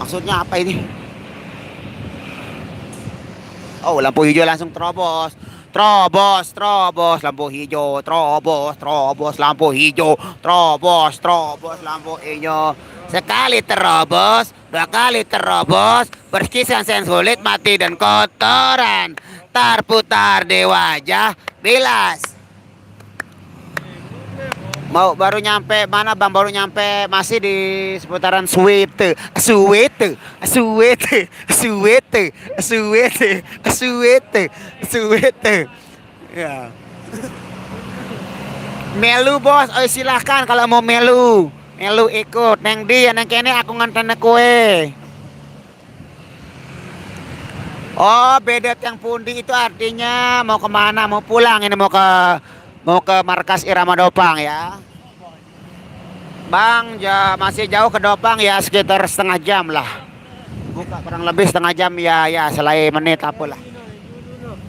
maksudnya apa ini? Oh lampu hijau langsung terobos. Terobos, lampu hijau, terobos, lampu hijau, terobos, lampu hijau. Sekali terobos, dua kali terobos, berkisah sulit, mati dan kotoran, terputar di wajah, bilas. Mau baru nyampe mana bang? Baru nyampe masih di seputaran Swete. Ya. Melu bos, oh silahkan kalau mau melu. Melu ikut, neng dia, neng kene aku nganten kue. Oh bedet yang pundi itu artinya mau kemana? Mau pulang ini mau ke markas Irama Dopang ya. Bang, masih jauh ke Dopang ya sekitar setengah jam lah. Buka kurang lebih setengah jam ya selai menit apalah.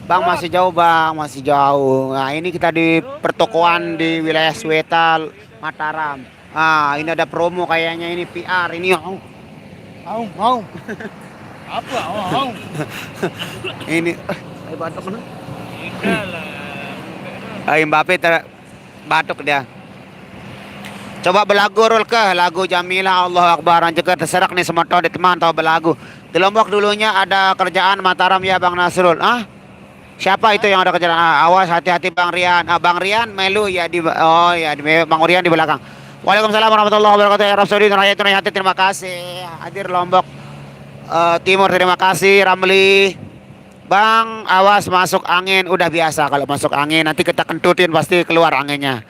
Bang masih jauh bang, masih jauh. Nah ini kita di pertokoan di wilayah Swetal Mataram. Ah ini ada promo kayaknya ini PR ini. Mau. Apa? Mau. Ini ayo batuk kan? Ayo Mbappe batuk dia. Coba belagu rul ke lagu Jamila Allah Akbar anjeka terserak nih semua tahun di teman tahu belagu. Di Lombok dulunya ada kerjaan Mataram ya Bang Nasrul. Ah? Siapa itu yang ada kerjaan? Awas hati-hati Bang Rian. Bang Rian melu ya di Bang Rian di belakang. Waalaikumsalam warahmatullahi wabarakatuh. Ya Arab Saudi Nurayati terima kasih. Hadir Lombok Timur terima kasih Ramli. Bang, awas masuk angin udah biasa kalau masuk angin nanti kita kentutin pasti keluar anginnya.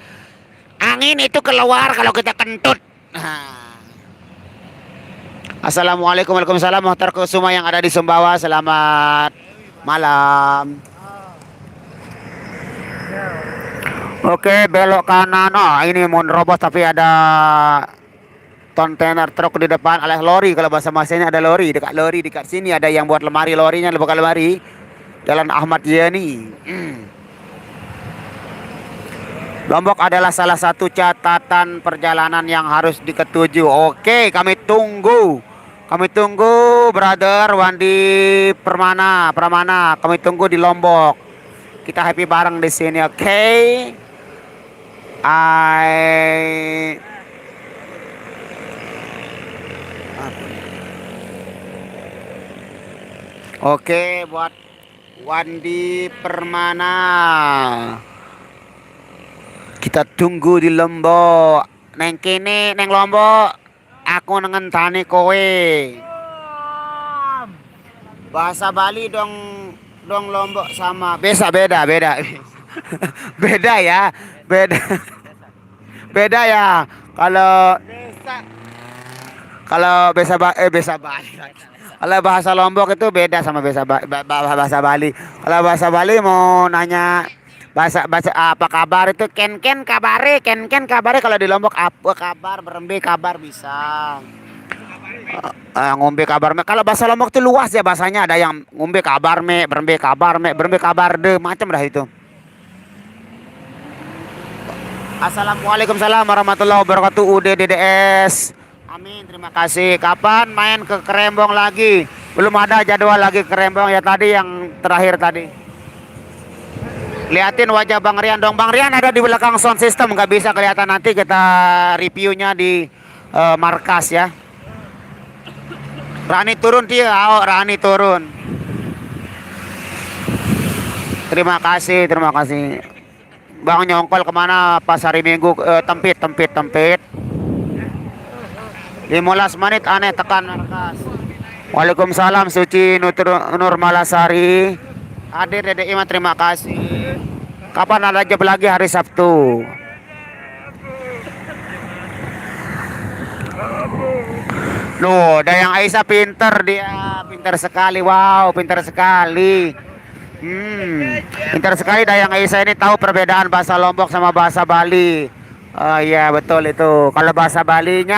Angin itu keluar kalau kita kentut. Assalamualaikum Waalaikumsalam Mohtar Kusuma yang ada di Sumbawa. Selamat malam. Oke belok kanan. Oh ini mau nerobos tapi ada kontainer truk di depan alias lori. Kalau bahasa masanya ada lori dekat sini ada yang buat lemari lorinya bukan lemari. Jalan Ahmad Yani. Lombok adalah salah satu catatan perjalanan yang harus diketuju. Oke, kami tunggu. Kami tunggu brother Wandi Pramana. Kami tunggu di Lombok. Kita happy bareng di sini, oke? Oke, buat Wandi Permana. Kita tunggu di Lombok. Neng kene, neng Lombok. aku nengentani kowe. Bahasa Bali dong Lombok sama beda beda beda. Beda ya. Beda. Beda ya. Kalau kalau bahasa Bali. Kalau bahasa Lombok itu beda sama bahasa Bali. Kalau bahasa Bali mau nanya bahasa apa kabar itu ken kabare kalau di Lombok apa kabar berembe kabar bisa. Ngombe kabar me. Kalau bahasa Lombok itu luas ya bahasanya ada yang ngombe kabar me, berembe kabar de macam dah itu. Assalamualaikum salam warahmatullahi wabarakatuh UDDDS. Amin, terima kasih. Kapan main ke Kerembong lagi? Belum ada jadwal lagi ke Kerembong ya tadi yang terakhir tadi. Liatin wajah Bang Rian dong. Bang Rian ada di belakang sound system, nggak bisa kelihatan, nanti kita reviewnya di markas ya. Rani turun dia, oh Rani turun. Terima kasih, terima kasih. Bang nyongkol kemana pas hari Minggu? Tempit. 15 menit aneh tekan markas. Waalaikumsalam Suci Nur Malasari. Hadir Dede Iman, terima kasih. Kapan ada job lagi? Hari Sabtu. Loh, Dayang Aisyah pinter dia, pinter sekali. Wow, pinter sekali. Pinter sekali Dayang Aisyah ini, tahu perbedaan bahasa Lombok sama bahasa Bali. Oh iya betul itu. Kalau bahasa Balinya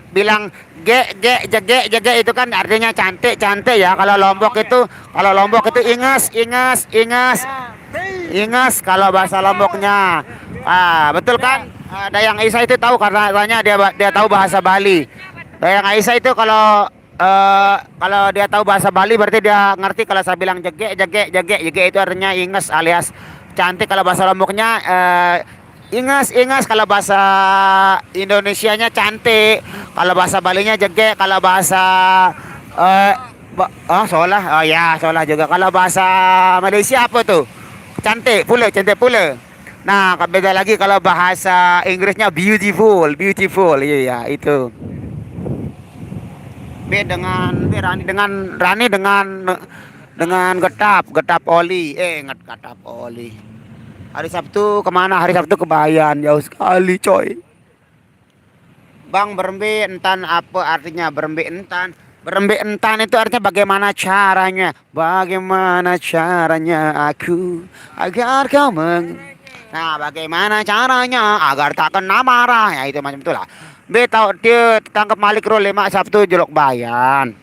bilang jege itu kan artinya cantik ya. Kalau Lombok itu ingas kalau bahasa Lomboknya. Betul kan? Dayang Aisyah itu tahu karena dia tahu bahasa Bali. Dayang Aisyah itu kalau dia tahu bahasa Bali berarti dia ngerti kalau saya bilang jege itu artinya ingas alias cantik. Kalau bahasa Lomboknya ingas kalau bahasa Indonesianya cantik, kalau bahasa Balinya jege, kalau bahasa solah juga. Kalau bahasa Malaysia apa tuh? Cantik pula. Nah, beda lagi kalau bahasa Inggrisnya beautiful. Iya itu. Rani dengan getap oli. Hari Sabtu kemana? Hari Sabtu ke Bayan, jauh sekali coy. Bang, berembe entan apa artinya? Berembe entan itu artinya bagaimana caranya aku agar kau Nah, bagaimana caranya agar tak kena marah? Ya itu macam itulah. Tahu dia tangkap Malik Roll 5 Sabtu Jelok Bayan.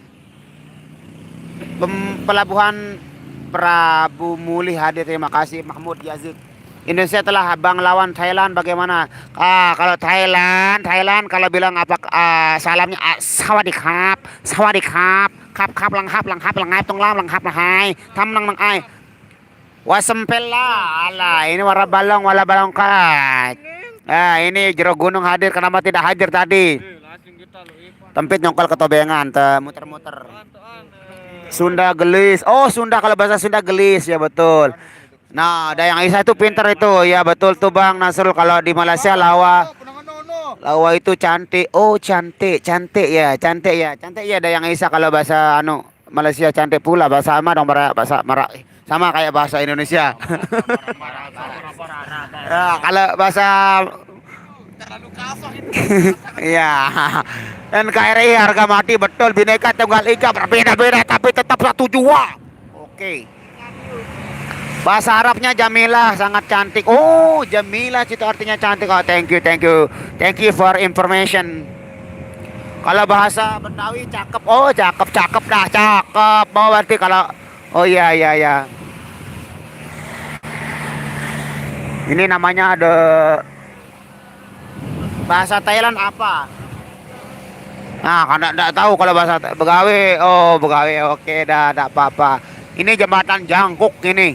Pelabuhan Prabu Muli hadir, terima kasih. Mahmud Yazid. Indonesia telah bang lawan Thailand, bagaimana? Kalau Thailand kalau bilang apa salamnya sawadikap, kap langhap tong lam langhap lahai, tam nang ai. Wasempela, ala ini wala balong kat. Ini Jero Gunung hadir, kenapa tidak hadir tadi? Tempit nyongkol ketobengan, muter-muter. Sunda gelis. Oh, Sunda, kalau bahasa Sunda gelis ya betul. Nah, Dayang Aisyah itu pintar itu. Ya betul tuh Bang Nasrul, kalau di Malaysia lawa itu cantik. Oh, cantik ya. Cantik ya Dayang Aisyah kalau bahasa Malaysia cantik pula. Bahasa sama dong, bahasa Marak. Sama kayak bahasa Indonesia. Ya, kalau bahasa iya. NKRI harga mati betul, Bhinneka Tunggal Ika berbeda-beda tapi tetap satu jua. Oke. Bahasa Arabnya Jamilah, sangat cantik. Oh, Jamilah itu artinya cantik. Oh, thank you for information. Kalau bahasa Betawi cakep. Oh, cakep dah, cakep. Oh, berarti kalau iya. Ini namanya ada bahasa Thailand apa? Nah, karena enggak tahu kalau bahasa Begawi. Oh, Begawi. Oke, dah apa-apa. Ini jembatan Jangkuk ini.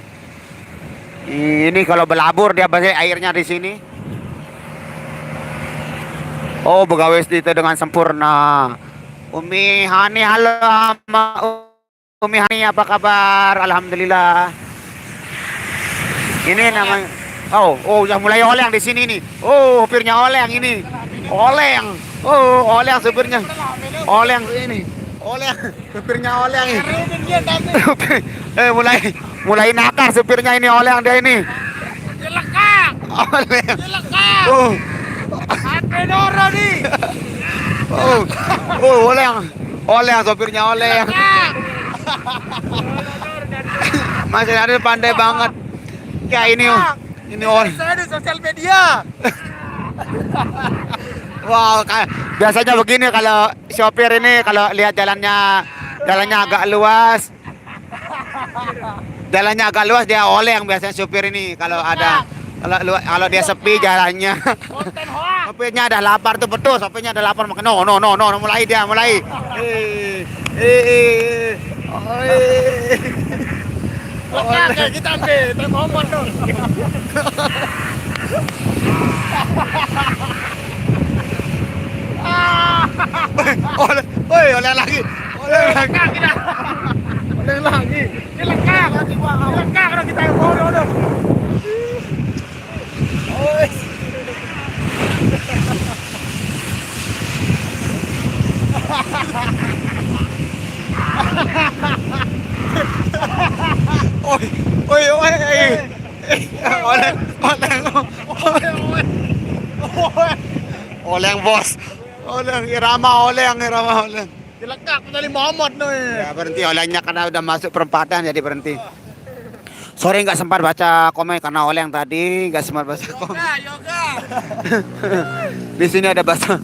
Ini kalau berlabur dia pasti airnya di sini. Oh, Begawi itu dengan sempurna. Umi Hani, halo Umi Hani, apa kabar? Alhamdulillah. Ini namanya. Oh, udah mulai oleng di sini nih. Oh, hampirnya oleng ini. Oleng. Oh, oleng supirnya. Oleng ini. Oleng. Supirnya oleng ini. Mulai mulai nakal supirnya ini oleng dia ini. Dilekak. Oleng. Dilekak. Oh, Ate Doro nih. oh, oh, oleng. Oleng supirnya oleng. Dilekak. Mas Adil pandai banget. Ya ini oleng. Saya di sosial media. Wow, biasanya begini kalau sopir ini kalau lihat jalannya agak luas. Jalannya agak luas dia oleng biasanya supir ini kalau ada kalau dia sepi jalannya. Konten hoax. Sopirnya ada lapar tuh betul, sopirnya ada lapar makan no, mulai dia mulai. Lekak kayak kita deh. Ngomong dong. Oleh lagi. Oleh lagi. Lekak kita. Oleh lagi. Dilekak. Dilekak kalau kita yang bodoh dong. Oi. Oleng bos. Irama oleng. Dilekak dari Muhammad nih. Ya berhenti olengnya karena udah masuk perempatan jadi berhenti. Sorry nggak sempat baca komen karena oleng tadi nggak sempat baca komen. Yoga. Di sini ada bahasa.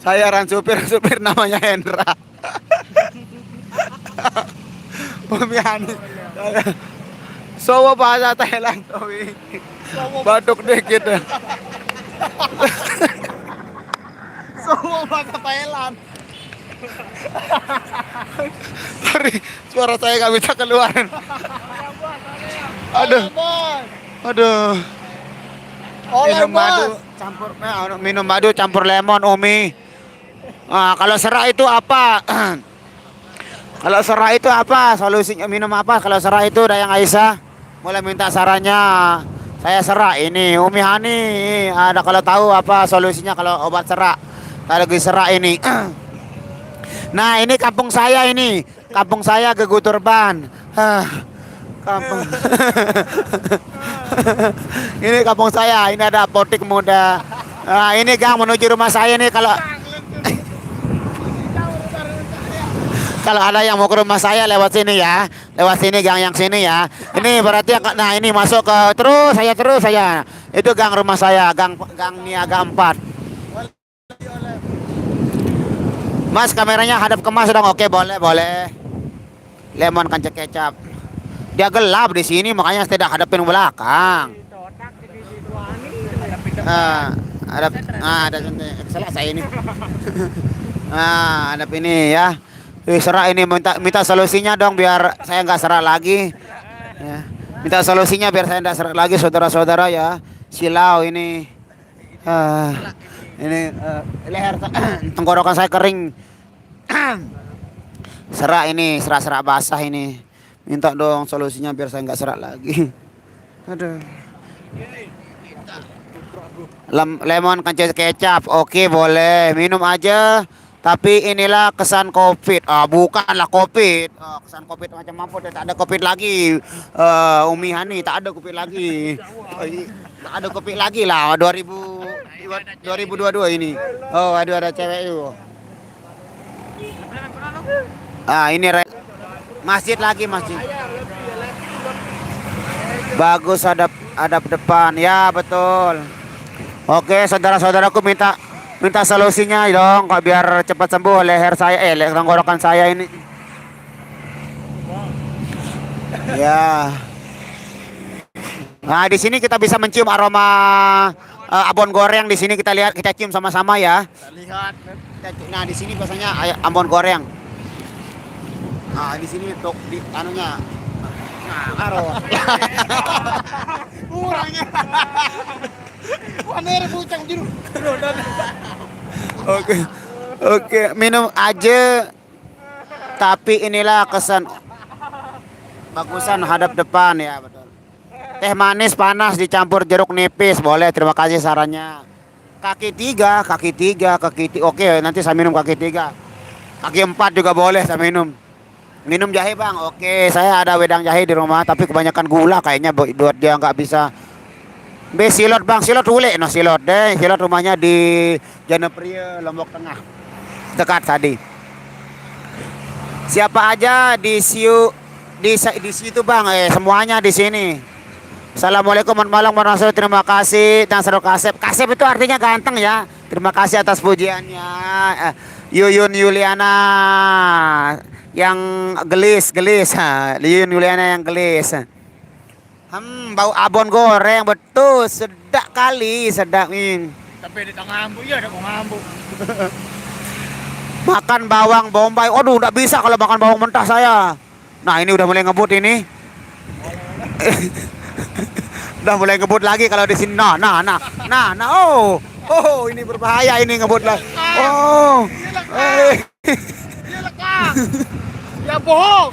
Saya supir namanya Hendra. Pemihanis. Sowo bahasa Thailand Towi. Batuk dikit. Semua bahasa Thailand. Sorry, suara saya nggak bisa keluar. Aduh. Minum madu campur lemon Umi. Kalau serak itu apa? Kalau serak itu apa? Solusinya minum apa? Kalau serak itu Dayang Aisyah boleh minta sarannya. Saya serak ini Umi Hani. Ada kalau tahu apa solusinya kalau obat serak? Kalau lagi serak ini. Nah ini kampung saya ini. Kampung saya Gegutur Ban. Kampung. Ini kampung saya. Ini ada apotek muda. Nah, ini gang menuju rumah saya nih kalau kalau ada yang mau ke rumah saya lewat sini ya. Lewat sini gang yang sini ya. Ini berarti nah ini masuk ke terus saya. Itu gang rumah saya, gang Niaga 4. Mas kameranya hadap ke Mas dong. Oke, boleh. Lemon kancing kecap. Dia gelap di sini makanya saya tidak hadapin belakang. Ada salah saya ini. Hadap ini ya. Serak ini minta solusinya dong biar saya nggak serak lagi. Ya. Minta solusinya biar saya nggak serak lagi saudara-saudara ya. Silau ini. Ini leher tenggorokan saya kering. Serak ini, serak basah ini. Minta dong solusinya biar saya nggak serak lagi. Aduh. Lemon kancing kecap, oke boleh. Minum aja. Tapi inilah kesan COVID. Bukanlah COVID. Kesan COVID macam apa? Tak ada COVID lagi. Umi Hani tak ada COVID lagi. Tak ada COVID lagi lah. 2022 ini. Oh, ada cewek itu. Ini masjid. Bagus hadap depan. Ya, betul. Oke, saudara-saudaraku minta solusinya dong kok biar cepat sembuh leher saya tenggorokan saya ini. Ya. Nah, di sini kita bisa mencium aroma abon goreng di sini kita cium sama-sama ya. Lihat. Nah, di sini biasanya abon goreng. Nah, di sini untuk di anunya. Nah, aroma. Kurangnya. Wanere bucang jiru. Oke, minum aja. Tapi inilah kesan bagusan hadap depan ya betul. Teh manis panas dicampur jeruk nipis boleh. Terima kasih sarannya. Oke, nanti saya minum kaki tiga. Kaki empat juga boleh saya minum. Minum jahe bang. Oke, saya ada wedang jahe di rumah, tapi kebanyakan gula kayaknya buat dia nggak bisa. Silot bang, silot ule, no silot deh. Silot rumahnya di Janepria, Lombok Tengah, dekat tadi. Siapa aja di situ bang, semuanya di sini. Assalamualaikum warahmatullahi wabarakatuh. Terima kasih dan seru kasep. Kasep itu artinya ganteng ya. Terima kasih atas pujiannya. Yuyun Yuliana yang gelis. Yuyun Yuliana yang gelis. Bau abon goreng betul, sedap kali, sedap ini. Tapi di tengah ambu ya, ada mau ngambu. Makan bawang bombay. Aduh, enggak bisa kalau makan bawang mentah saya. Nah, ini udah mulai ngebut ini. Udah mulai ngebut lagi kalau di sini. Nah. Oh, ini berbahaya ini ngebut lagi. Oh. Dia lekang. Ya bohong.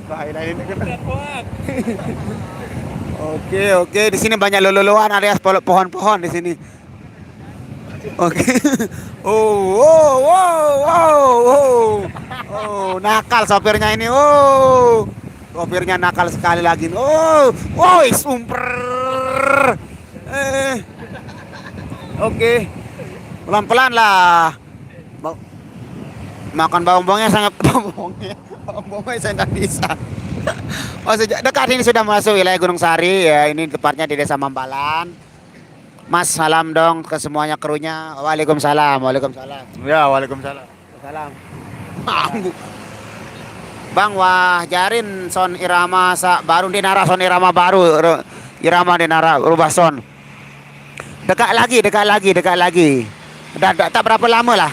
Bahaya ini. Oke, di sini banyak loloan alias pohon-pohon di sini. Oke. Oh, nakal sopirnya ini. Sopirnya nakal sekali lagi. Sumper. Oke. Pelan-pelan lah. Makan bawang-bawangnya sangat bawang-bawangnya saya nggak bisa. Sejak dekat ini sudah masuk wilayah Gunung Sari ya. Ini tepatnya di Desa Mambalan. Mas, salam dong ke semuanya krunya. Waalaikumsalam. Ya, waalaikumsalam. Salam. Bang, wah jarin son irama baru dinara son irama baru. Irama dinara rubah son. Dekat lagi. Tak berapa lama lah.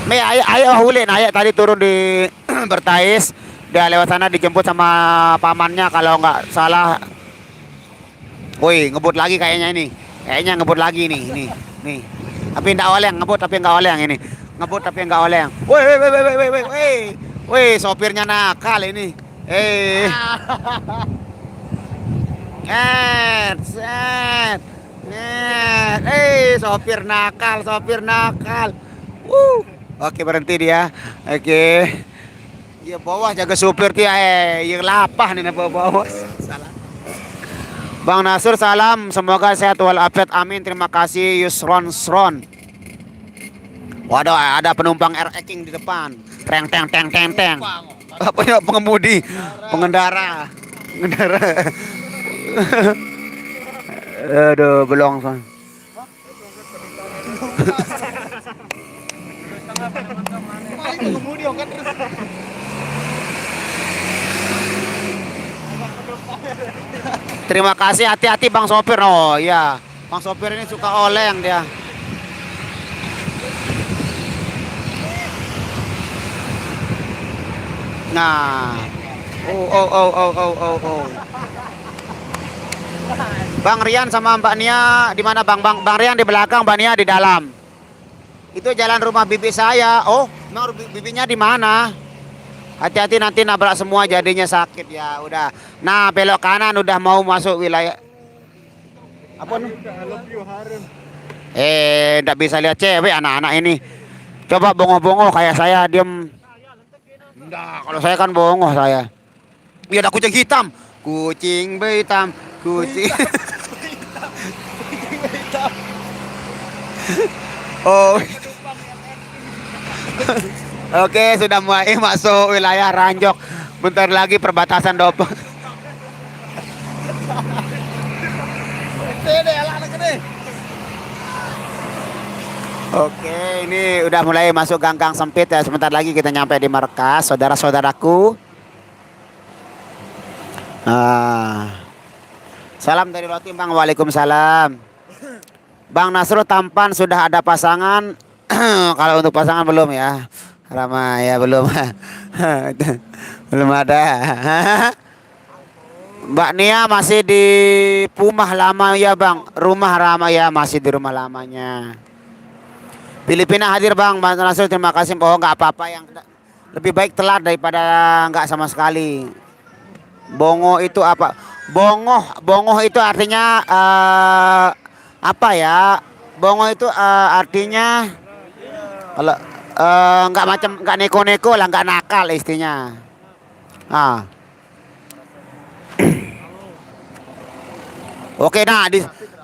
Ayo Hulin, ayo tadi turun di Bertais. Dia lewat sana dijemput sama pamannya kalau nggak salah. Woi, ngebut lagi kayaknya ini. Kayaknya ngebut lagi nih. Tapi enggak oleng, ngebut tapi enggak oleng ini. Ngebut tapi enggak oleng. Woi, sopirnya nakal ini. Sopir nakal. Oke, berhenti dia. Oke. Ya bawah jaga supir dia yang lapah nih bawah. Salah. Bang Nasur salam, semoga sehat walafiat, amin. Terima kasih Yusron. Waduh, ada penumpang King di depan. Teng. Apa ya, pengendara. Aduh, belum. Terima kasih, hati-hati Bang Sopir. Oh iya, Bang Sopir ini suka oleng dia. Nah. Oh. Bang Rian sama Mbak Nia di mana Bang Rian di belakang, Mbak Nia di dalam. Itu jalan rumah bibi saya. Oh, memang bibinya di mana? Hati-hati nanti nabrak semua jadinya sakit ya. Udah. Nah, belok kanan udah mau masuk wilayah. Apa nih? Enggak bisa lihat cewek anak-anak ini. Coba bongoh-bongoh kayak saya diem. Enggak, kalau saya kan bongoh saya. Iya, ada kucing hitam. Kucing hitam. Oh. Oke, sudah mulai masuk wilayah Ranjok. Bentar lagi perbatasan Dopang. Oke, ini udah mulai masuk gang-gang sempit ya. Sebentar lagi kita nyampe di markas, saudara-saudaraku. Salam dari Roti Bang, waalaikumsalam. Bang Nasrul tampan sudah ada pasangan. Kalau untuk pasangan belum ya. Rama ya belum. Belum ada. Mbak Nia masih di rumah lama ya Bang. Rumah Rama ya, masih di rumah lamanya. Filipina hadir Bang. Bang Nasrul terima kasih. Oh nggak apa-apa, yang lebih baik telat daripada nggak sama sekali. Bongo itu apa? Bongoh itu artinya Apa ya? Bongo itu artinya kalau nggak neko-neko lah, nggak nakal istinya. Ah, oke,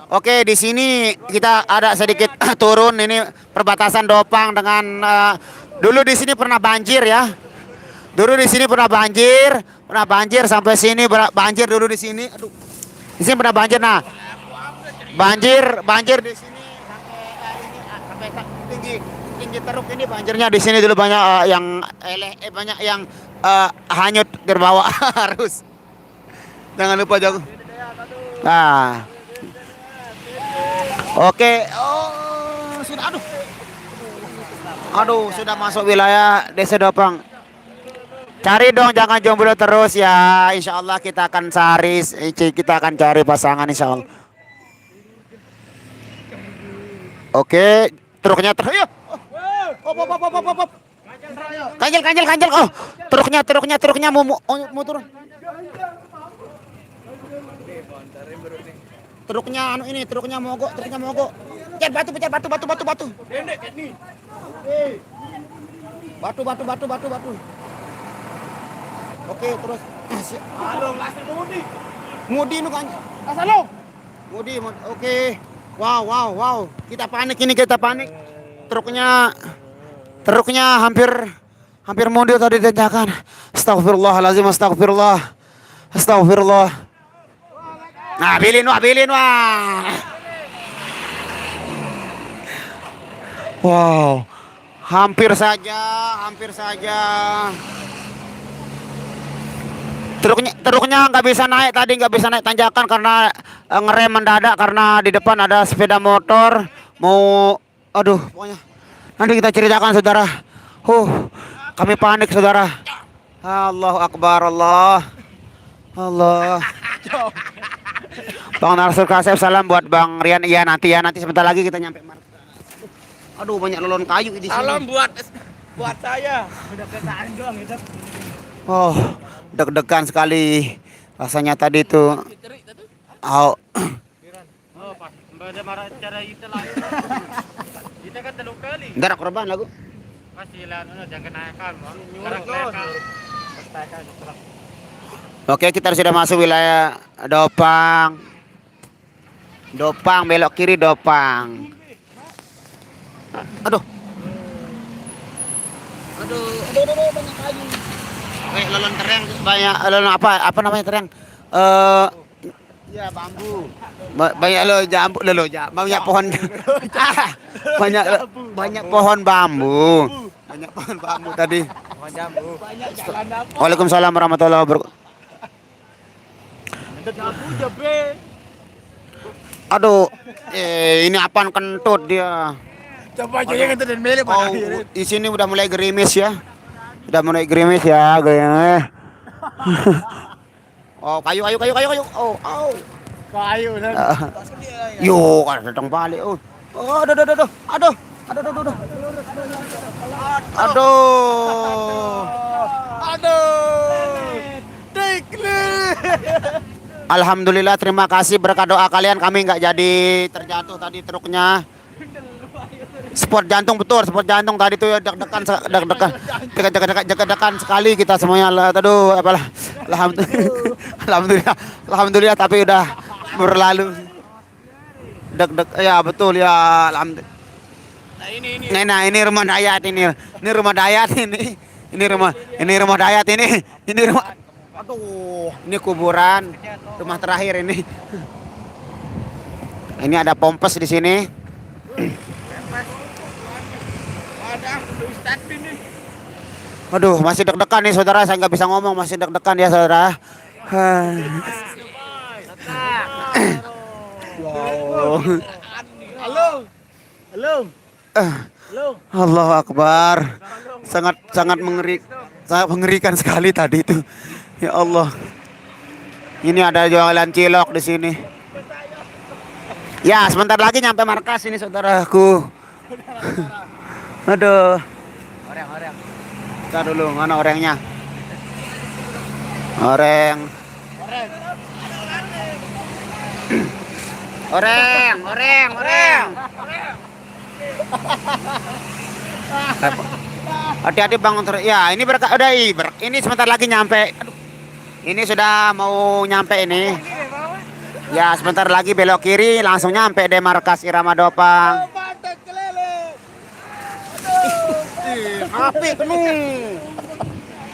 oke, di sini kita ada sedikit turun ini perbatasan Dopang dengan dulu di sini pernah banjir ya. Dulu di sini pernah banjir sampai sini banjir dulu di sini. Aduh. Di sini pernah banjir. Nah, banjir di sini sampai tinggi tinggi teruk ini banjirnya di sini dulu banyak yang banyak yang hanyut terbawa arus. Jangan lupa jago. Nah, oke. Oh, sudah aduh. Aduh, sudah masuk wilayah Desa Dopang. Cari dong, jangan jomblo terus ya. Insya Allah kita akan kita akan cari pasangan insya Allah. Oke, truknya Yuk. Op. Kanjel. Oh, truknya mau turun. Truknya mogok. Pencet batu. Batu. Oke, terus. Halo, lasar Mudi. Mudi nu kan. Asalo. Mudi. Oke. Wow. Kita panik. Truknya hampir mundur tadi tanjakan. Astagfirullahalazim, astagfirullah. Nah, bilin wah. Wow. Hampir saja. Truknya nggak bisa naik tanjakan karena ngerem mendadak karena di depan ada sepeda motor pokoknya nanti kita ceritakan saudara. Kami panik saudara. Allahu Akbar, Allah. Bang Narsul Kasep, salam buat Bang Rian. Iya nanti sebentar lagi kita nyampe markas. Aduh, banyak lelon kayu di sini. Salam buat saya. Udah ketaan doang gitu. Oh, deg-degan sekali rasanya tadi tuh. Oh, Pak. Mbak marah cara itu lah. Kita kan teluk kali. darah korban lagu. Masih lah, jangan naikkan, Bang. Oke, kita sudah masuk wilayah Dopang. Belok kiri Dopang. Aduh, banyak kayu. Lelon tereng banyak, lelon apa namanya tereng? Ya bambu. Banyak banyak pohon. banyak pohon bambu. Banyak pohon bambu tadi. Pohon jambu. Banyak jalan dapur. Waalaikumsalam warahmatullahi wabarakatuh. Jambu jabe. Aduh, ini apaan kentut dia. Coba aja yang itu dan mele Oh, di sini udah mulai gerimis ya. Gerimis. Oh, kayu. Oh. Kayu dan Yo, kan datang balik. Oh. Aduh. Alhamdulillah, terima kasih berkat doa kalian kami nggak jadi terjatuh tadi truknya. Sport jantung tadi tuh deg-degan sekali kita semuanya. Aduh, alhamdulillah tapi udah berlalu. Ya betul ya, alhamdulillah. Nah, ini rumah dayat ini. Aduh, ini kuburan rumah terakhir ini. Ini ada pompes di sini. Aduh, masih deg-degan nih saudara, saya nggak bisa ngomong, masih deg-degan ya saudara. Wow. Halo. Allahu Akbar. Sangat mengerikan sekali tadi itu. Ya Allah. Ini ada jualan cilok di sini. Ya, sebentar lagi nyampe markas ini saudaraku. Aduh. Oreng. Kita dulu, mana orangnya? Oreng. Oreng, oreng, oreng. Hati-hati Bang. Ya, ini udah ini sebentar lagi nyampe. Aduh, ini sudah mau nyampe ini. Ya, sebentar lagi belok kiri langsung nyampe deh markas Irama Dopang. Pantat kelele. HP kenu.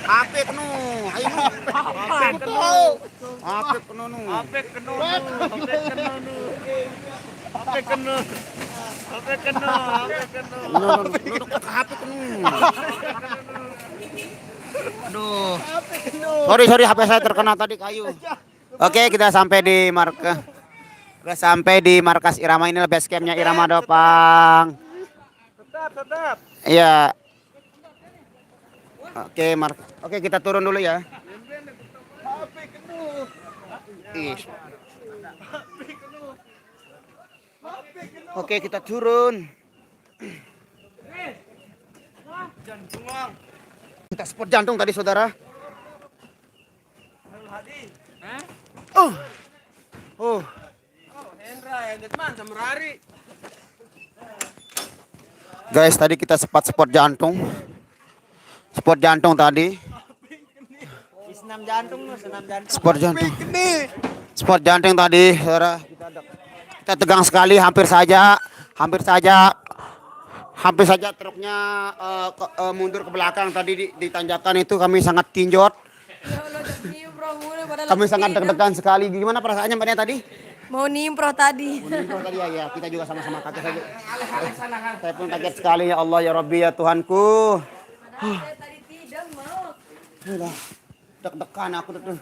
HP kenu. Ayo. HP kenu. HP kenu nu. Apa kena? Apa kena? Apa kena? HP kenu. Aduh. Sorry HP saya terkena tadi kayu. Oke, kita sampai di markas. Udah sampai di markas Irama, ini base campnya Irama Dopang. Tetap. Iya. Oke, kita turun dulu ya. Apa kena? Ih. Oke, kita turun. Kita spot jantung tadi, saudara. Oh. Oh. Hendra yang depan sama Rari. Guys, tadi kita sempat spot jantung. Spot jantung tadi. Senam jantung lu, senam jantung. Spot jantung. Spot jantung tadi, saudara. Kita tegang sekali, hampir saja truknya mundur ke belakang tadi di tanjakan itu kami sangat tinjot. Kami sangat deg-degan sekali. Gimana perasaannya Mbaknya tadi? Mau nimproh tadi. Mundur tadi ya, kita juga sama-sama kaget saja. Saya pun kaget sekali, ya Allah ya Rabbi ya Tuhanku. Saya tadi tidak mau. Udah deg-degan aku tuh.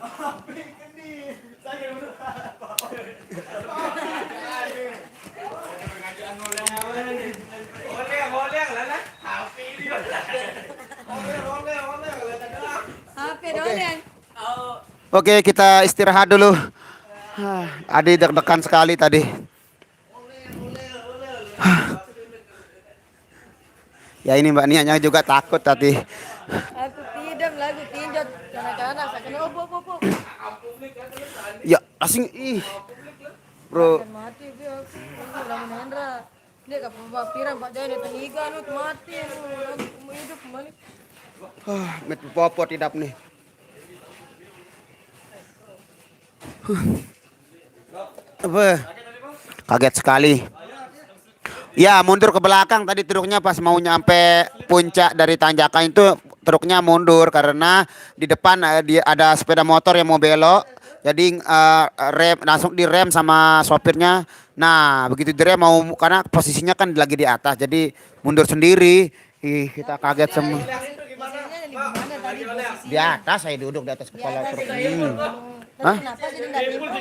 HP doang yang. Oke, kita istirahat dulu. Adi deg-degan sekali tadi. Ya ini Mbak Nianya juga takut tadi. Aku tidak lagu tinjau kanak-kanak. Saya kena opo. Ya, asing Bro. Mati dia aku. Lamun Hendra. Dia ke pirang Pak Jaya datang iga nu mati nu. Mau hidup kembali. Met popo tidak nih. Apa? Kaget sekali. Ya, mundur ke belakang tadi truknya pas mau nyampe puncak dari tanjakan itu truknya mundur karena di depan dia ada sepeda motor yang mau belok. Jadi rem langsung direm sama sopirnya. Nah, begitu direm mau karena posisinya kan lagi di atas. Jadi mundur sendiri. Ih, kita kaget semua. Posisinya di mana tadi posisi? Di atas saya duduk di atas kepala truk. Terus kenapa jadi enggak timbul?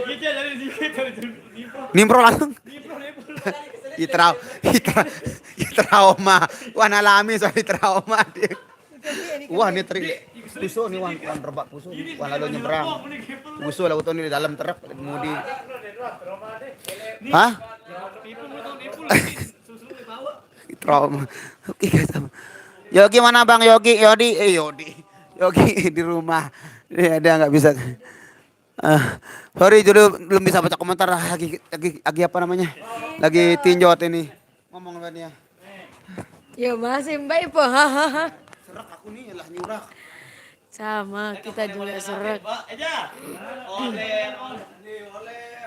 Nimpro langsung. Trauma. Wah nalami soal trauma dia. Wah ini puso nih wan rebak puso. Wah lalu nyebrang. Puso lalu tuh di dalam truk mudi. Hah? Trauma. Oke guys. Yogi mana Bang Yogi? Yogi di rumah. Dia nggak bisa. Sorry dulu belum bisa baca komentar lagi apa namanya? Lagi tinjot ini. Ngomong apa dia? Ya masih baik po. Hahaha. Serak aku nih lah nyurak. Sama kita juga serak.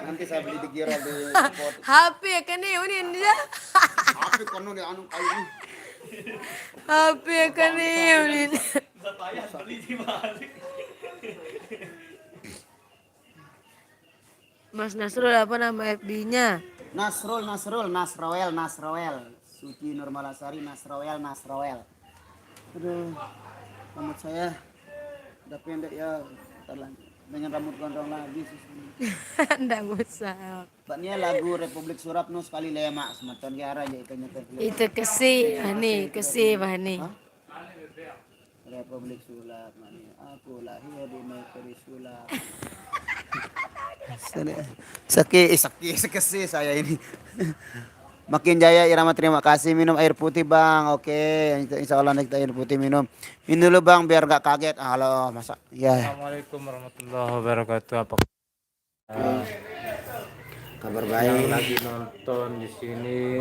Nanti saya beli di Giro di spot. HP kan nih ini dia. Tapi kono di anu kayu ini. HP kan nih ini. Mas Nasrul apa nama FB-nya? Nasroel. Suci Nurmalasari Nasroel. Aduh, rambut saya udah pendek ya. Ntar lagi dengan rambut gondrong lagi susah. Nggak usah. Baknya lagu Republik Surap nu sekali lemak semeton ke arah aja itu nyetel. Itu kesih Bani. Republik Sulap mani. Aku lahir di negeri Sulap. Sekesi saya ini. Makin jaya Irama, terima kasih. Minum air putih Bang. Oke, insya Allah kita air putih minum. Minum dulu Bang biar gak kaget. Halo masa. Ya. Assalamualaikum warahmatullahi wabarakatuh. Apa? Kabar yang baik. lagi nonton di sini,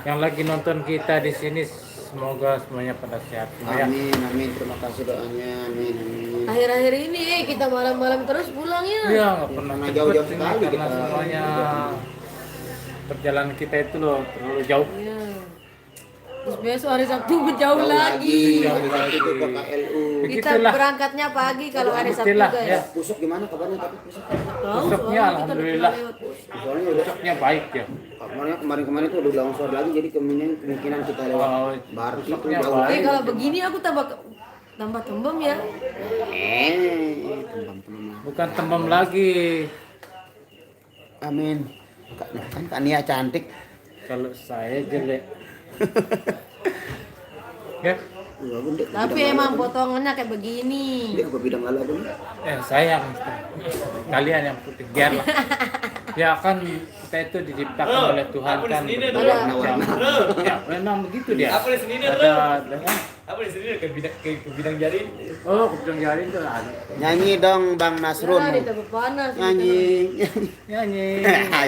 yang lagi nonton kita di sini, semoga semuanya pada sehat semua ya. Amin, amin. Terima kasih doanya. Amin, amin. Akhir-akhir ini kita malam-malam terus pulang ya. Iya, nggak pernah Karena cepet jauh-jauh ini, sekali karena kita. semuanya perjalanan kita itu loh terlalu jauh. Iya. Terus besok hari Sabtu jauh lagi. Jauh lagi ke KLU. Kita Begitulah. berangkatnya pagi kalau hari Sabtu Begitulah, guys. ya. Pusuk gimana kabarnya tapi pusuk? Tahu Besoknya soalnya kita alhamdulillah. udah lewat. Soalnya udah Besoknya baik ya. kemarin tuh udah longsor lagi jadi kemungkinan kita lewat Oh, Barti itu besoknya jauh baik. Tapi lagi. kalau begini aku tambah tembem ya. Teman-teman. Bukan tembem lagi. Amin. Kan Kak Nia cantik. Kalau saya jelek. Ya, Ya, bun, dia ke Tapi bidang emang lalu, bun. potongannya kayak begini. Dia ke bidang lalu bun. sayang kalian yang putih biarlah. Ya kan kita itu diciptakan oleh Tuhan kan Warna-warna. ya memang begitu dia. Apa di sini Ada dengan Apa di sini ke bidang jari? oh kebetulan jari itu ada Nyanyi dong Bang Nasrun. Nah, ditambah panas. Nyanyi. nyanyi.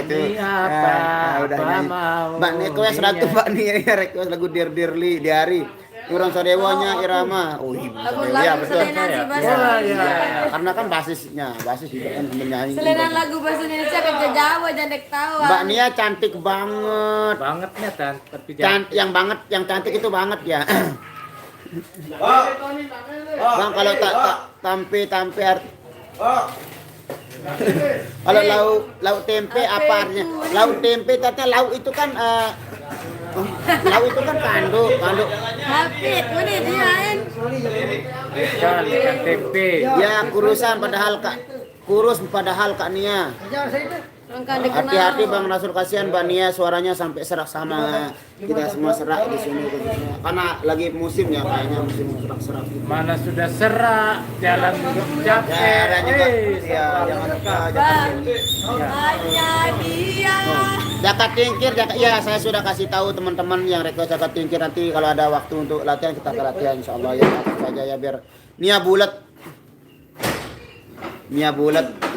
Itu. Nyanyi apa? Udah Apa nyanyi. mau? Mbak request lagu Mbak Nia request lagu Dear Dearly di hari. Kurang Sadewanya Irama. Oh iya. Lagu Sadewa, ya lagu betul. Selena sih bahasa Oh, iya, Indonesia. iya. Karena kan basis juga kan penyanyi. Selena lagu bahasa Indonesia kan ke Jawa jangan tawa. Mbak Nia cantik banget. Bangetnya kan tapi jangan Yang cantik itu banget ya. Bang kalau tak tampe kalau lauk tempe apa artinya? Lauk tempe katanya lauk itu kan lauk itu kan kanduk. Hafid, mana diain? kan ikan tempe. Ya kurus padahal Kak Nia. Angkat dikenal. Hati-hati Bang Nasur, kasihan Mbak Nia suaranya sampai serak sama kita semua serak di sini khususnya. Karena lagi musim ya kayaknya musim serak-serak gitu. Mana sudah serak, jalan Ya, capek. ada juga. Ya, jangan lupa Bang, hanya dia. Jakat tingkir, ya saya sudah kasih tahu teman-teman yang request jakat tingkir, nanti kalau ada waktu untuk latihan kita akan latihan insyaallah ya. Langsung saja ya biar Nia bulat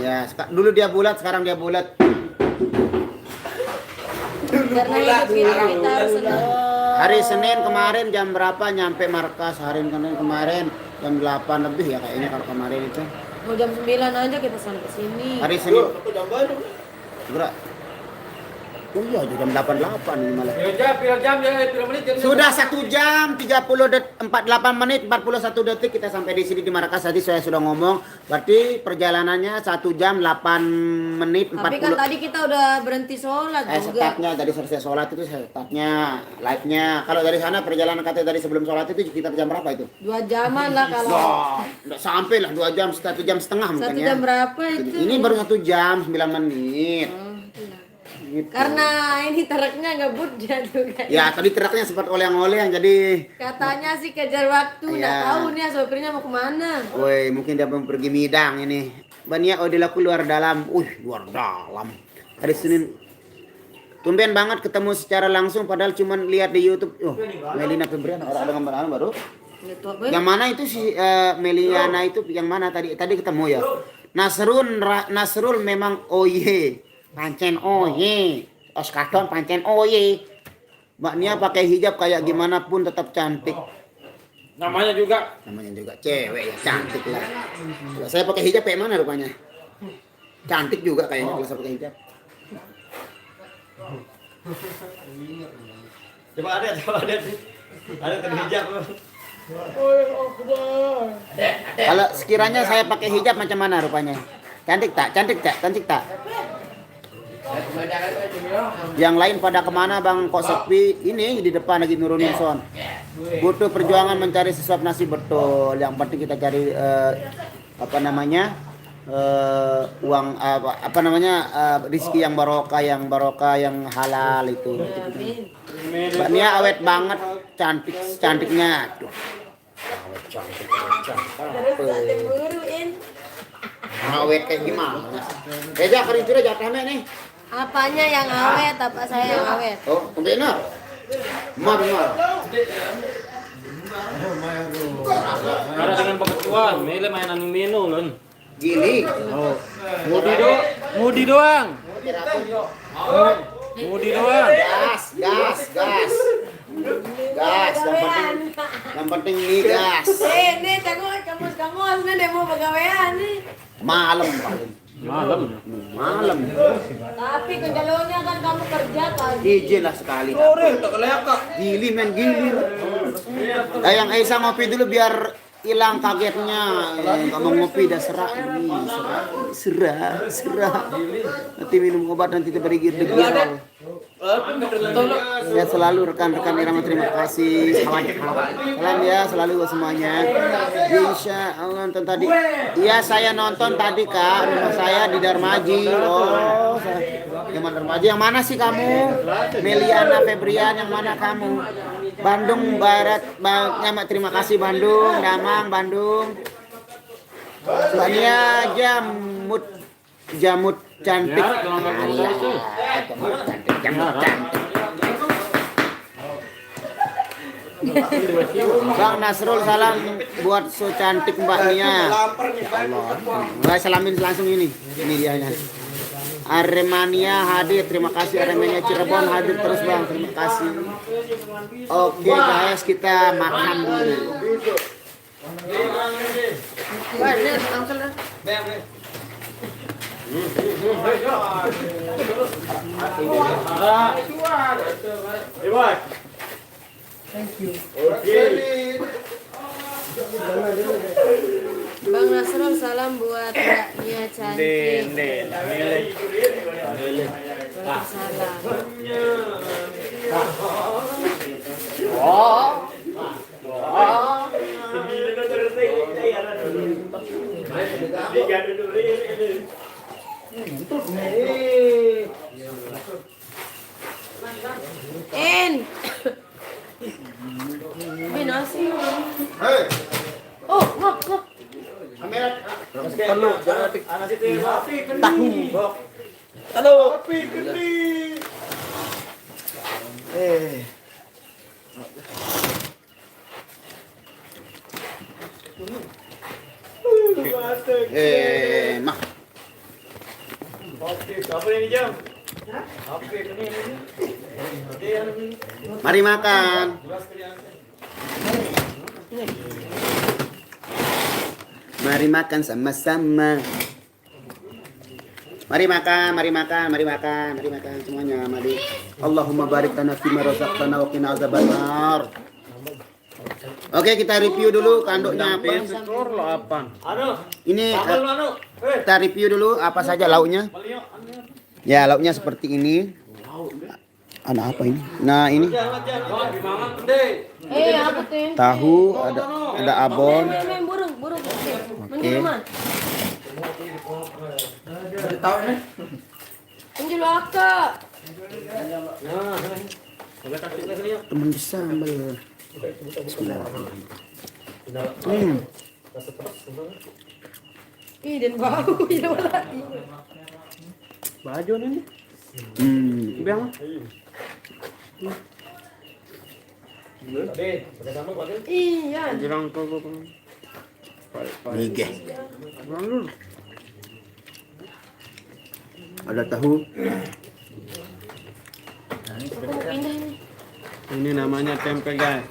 ya. Dulu dia bulat, sekarang dia bulat. Karena hidup kita harus senang. Hari Senin kemarin jam berapa nyampe markas? Hari Senin kemarin jam 8 lebih ya kayaknya kalau kemarin itu. Mau jam 9 aja kita sampai sini. Hari Senin. Gerak. Oh iya, jam 88 ini malah. Pira jam ya, pira menit jam. Sudah 1 jam 48 menit 41 detik kita sampai di sini di Marrakas. Tadi saya sudah ngomong, berarti perjalanannya 1 jam 8 menit 40. Tapi kan tadi kita udah berhenti sholat juga. Startnya dari selesai sholat itu startnya live-nya. Kalau dari sana perjalanan katanya dari sebelum sholat itu sekitar jam berapa itu? 2 jaman lah kalau. Wah, nggak sampai lah 2 jam, 1 jam setengah mungkin 1 ya. jam berapa itu? Ini baru 1 jam 9 menit. Iya. Gitu. Karena ini truknya ngebut jatuh kan. Ya tadi truknya sempat oleng-oleng jadi Katanya sih kejar waktu, nggak Iya. tahu nih sopirnya mau kemana. woi, mungkin dia mau pergi midang ini. Bania Odilaku luar dalam. Luar dalam. Hari Senin. Tumben banget ketemu secara langsung padahal cuman lihat di YouTube. Oh, Melina Febriana orang ada gambar baru. Gitu apa? Yang mana itu si Meliana itu yang mana tadi ketemu ya? Nasrul memang oye. Pancen oye. Oskadon pancen oye. Mbak Nia pakai hijab kayak gimana pun tetap cantik. Namanya juga. Namanya juga cewek ya, cantik lah. Kalau saya pakai hijab kayak mana rupanya? Cantik juga kayaknya kalau saya pakai hijab. Coba ada. Ada terhijab. Kalau sekiranya saya pakai hijab macam mana rupanya? Cantik tak? Yang lain pada kemana Bang? Kok sepi? Ini di depan lagi nurunin sound. Butuh perjuangan mencari sesuap nasib, betul. Yang penting kita cari uang rezeki yang barokah, yang halal itu. Mbak Nia awet banget, cantiknya. Aduh. Awet cantik. Awet kayak gimana? Reja kering sudah jatahnya nih. Apanya yang awet, apa saya yang awet? Oh, benar. Benar. Ada dengan pengetahuan, mele mainan menu lon. Gini. Mudi doang. Budi doang. Gas. Yang penting nih gas. Ini kamus nih demo pegawaian nih. Malam paling. Malam. Tapi kendalanya kan kamu kerja kan. Izin lah sekali. Tak kelayak kak. Gilir. Yang Aisyah ngopi dulu biar hilang kagetnya. Kamu ngopi dah serak ini. Serak. Nanti minum obat nanti terberigir degil. Ya selalu rekan-rekan Irama terima kasih. Salam ya selalu buat semuanya. Insya Allah nonton tadi. Iya saya nonton tadi kak. Rumah saya di Darmaji. Oh, Yang Darmaji yang mana sih kamu? Meliana Febrian yang mana kamu? Bandung Barat. Terima kasih Bandung. Damang Bandung. Soalnya jamut cantik. Jamut cantik. Bang Nasrul salam buat so cantik Mbak Nia. Allah. Salamin langsung ini. Ini dia. Aremania hadir, terima kasih. Aremania Cirebon hadir terus Bang, terima kasih. Oke guys, kita makan dulu. Bang Nasrul salam buat Mbak Nia cantik. Salam. Binasi. Oh, ngok. Mah. Mari makan. Mari makan sama-sama. Mari makan semuanya. Mari. Allahumma barik lana fima razaqtana wa qina azabannar. Oke, kita review dulu kandoknya apa. Ini kita review dulu apa saja lauknya. Ya, lauknya seperti ini. Ada apa ini? Nah, ini Apa tuh? tahu, ada abon. Burung. Oke. Penjual akak. Teman sambal. Ih, dan bau ya lagi. Baju ini. Biang. Iya. Bilang kau. Nige. Ada tahu. Aku mau pindah ini. Ini namanya tempe guys.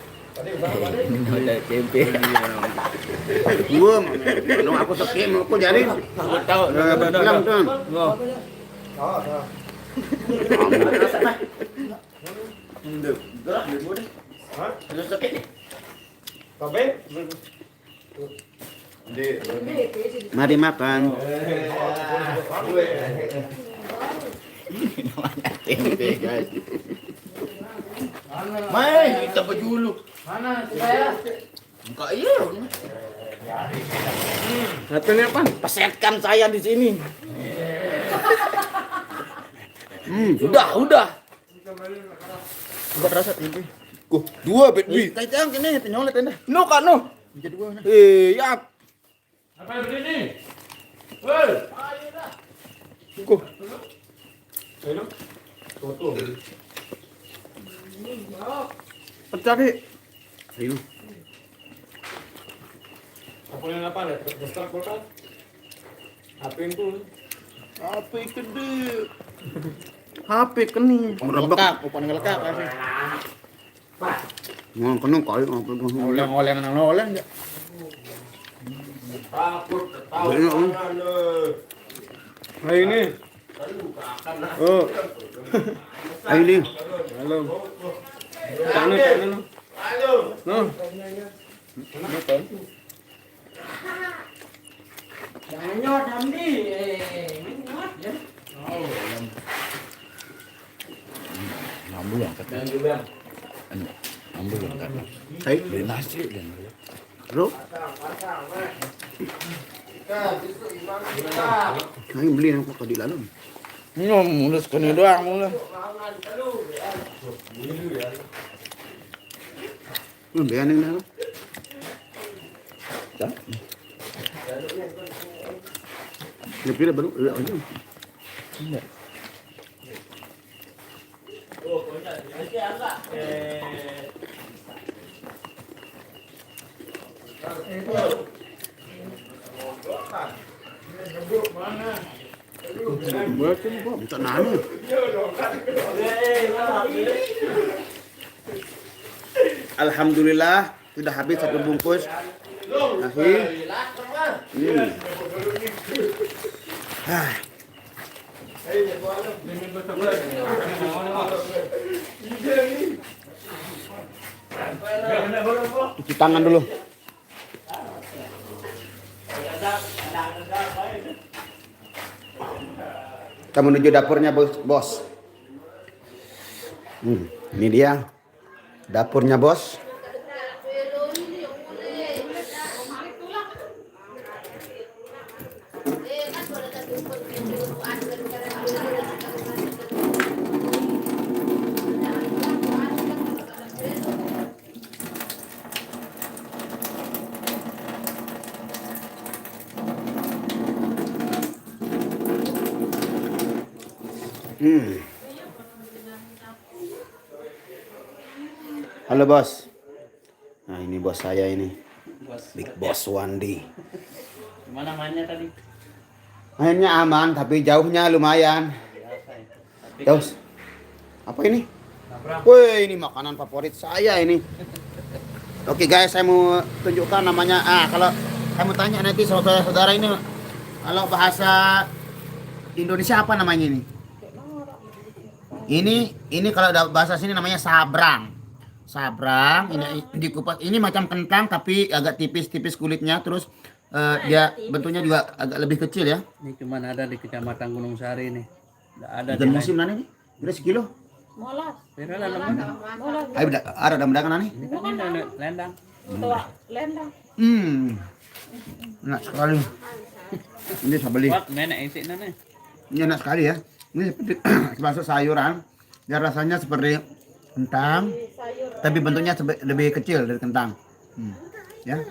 Gua mau aku sekim aku jadi. Aku tahu. Bilang tuh. Mari makan. Tempe guys. Mai, kita bajulu. Mana saya? Enggak iya. Satunya apa? Pesetkan saya di sini. Udah. Enggak rasa tempe. Dua baby. Kita yang kene penyolet anda. No kak no. Jadi dua. Ya. Apa yang begini? Woi. Kuh. Pecah deh. Ayo. Apa yang apa? Dasar kulkas. Apa itu? HP gede. HP kening. Merebek, upon ngelekap kasih. Ngon kenung kali Oleng-oleng nang oleng enggak? Nah ini. Oh. Ayo ini. Halo. Tangan. No. Jangan nyodam di. Nyod ya. Nambul angkat. Nambul angkat. Saya Beli nasi dan bro. Ayo beli yang kok di dalam. mulus kene doang mulus. Biar yang dalam. Dah. Lebih baru aja. Iya. Minta nanya. Alhamdulillah sudah habis satu bungkus nasi. Cuci tangan dulu. Kita menuju dapurnya bos. Ini dia dapurnya bos. Halo bos. Nah ini bos saya ini. Big Boss Wandi. Gimana mainnya tadi? Mainnya aman tapi jauhnya lumayan. Jauh. Apa ini? Wih ini makanan favorit saya ini. Oke guys, saya mau tunjukkan namanya. Kalau saya mau tanya nanti saudara-saudara ini, kalau bahasa Indonesia apa namanya ini? Ini kalau bahasa sini namanya sabrang. Sabrang ini dikupas. Ini macam kentang tapi agak tipis-tipis kulitnya, terus dia bentuknya juga agak lebih kecil ya. Ini cuma ada di Kecamatan Gunung Sari nih. Enggak ada Dan musim mana nih? Berapa sekilo? Molas. Viral ada mana? Molas. Ayo ada dalam nih. Ini kan ini ada lendang. Tua lendang. Enak sekali. Ini saya beli. Buat nenek isi nih. Ini enak sekali ya. Ini seperti masuk sayuran. Dia rasanya seperti kentang, tapi bentuknya lebih kecil dari kentang. Ya,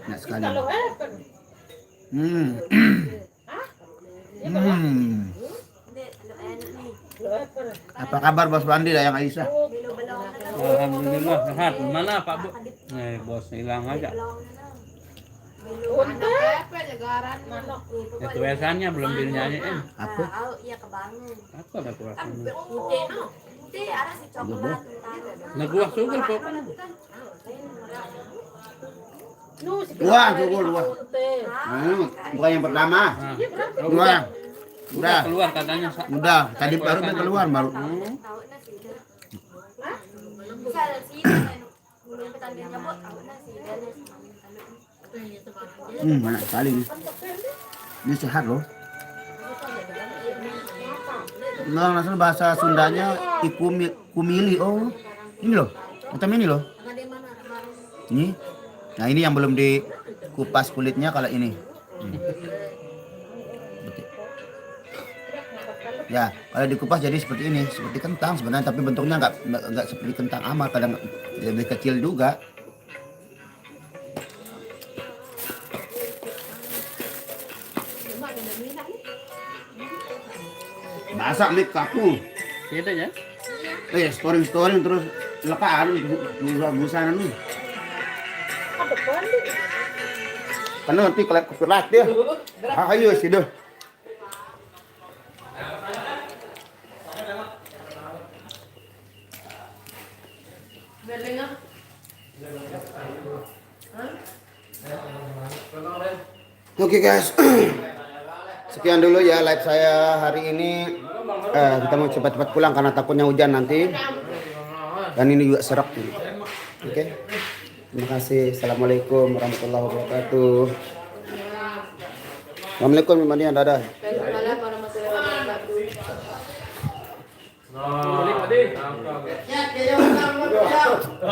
enak sekali. Apa kabar bos Bandi dan yang Aisyah? Alhamdulillah sehat. Mana Pak Bu? Bos hilang aja. Ya tulisannya belum dinyanyiin. Apa? Apa dah tulisannya? Iya, Naguah sugul pokoknya. Wah, syukur wah. Bukan yang pertama. Dua. Udah. Keluar katanya. Udah. Tadi baru keluar baru. Banyak sekali nih. Ini sehat loh. Nah, asal bahasa Sundanya kumili. Oh, ini loh. Macam ini loh. Ini. Nah, ini yang belum dikupas kulitnya kalau ini. Ya, kalau dikupas jadi seperti ini, seperti kentang sebenarnya, tapi bentuknya enggak seperti kentang amat, kadang lebih kecil juga. Masak nih kaku. Gitu ya. Storing terus lekaan busana nih. Karena nanti kalau kepilat dia. Ayo sih dah. Oke guys, sekian dulu ya live saya hari ini. Kita mau cepat-cepat pulang karena takutnya hujan nanti. Dan ini juga serak nih. Oke. Terima kasih. Assalamualaikum warahmatullahi wabarakatuh. Assalamualaikum Mbak Dian, dadah. Waalaikumsalam warahmatullahi wabarakatuh. Nah,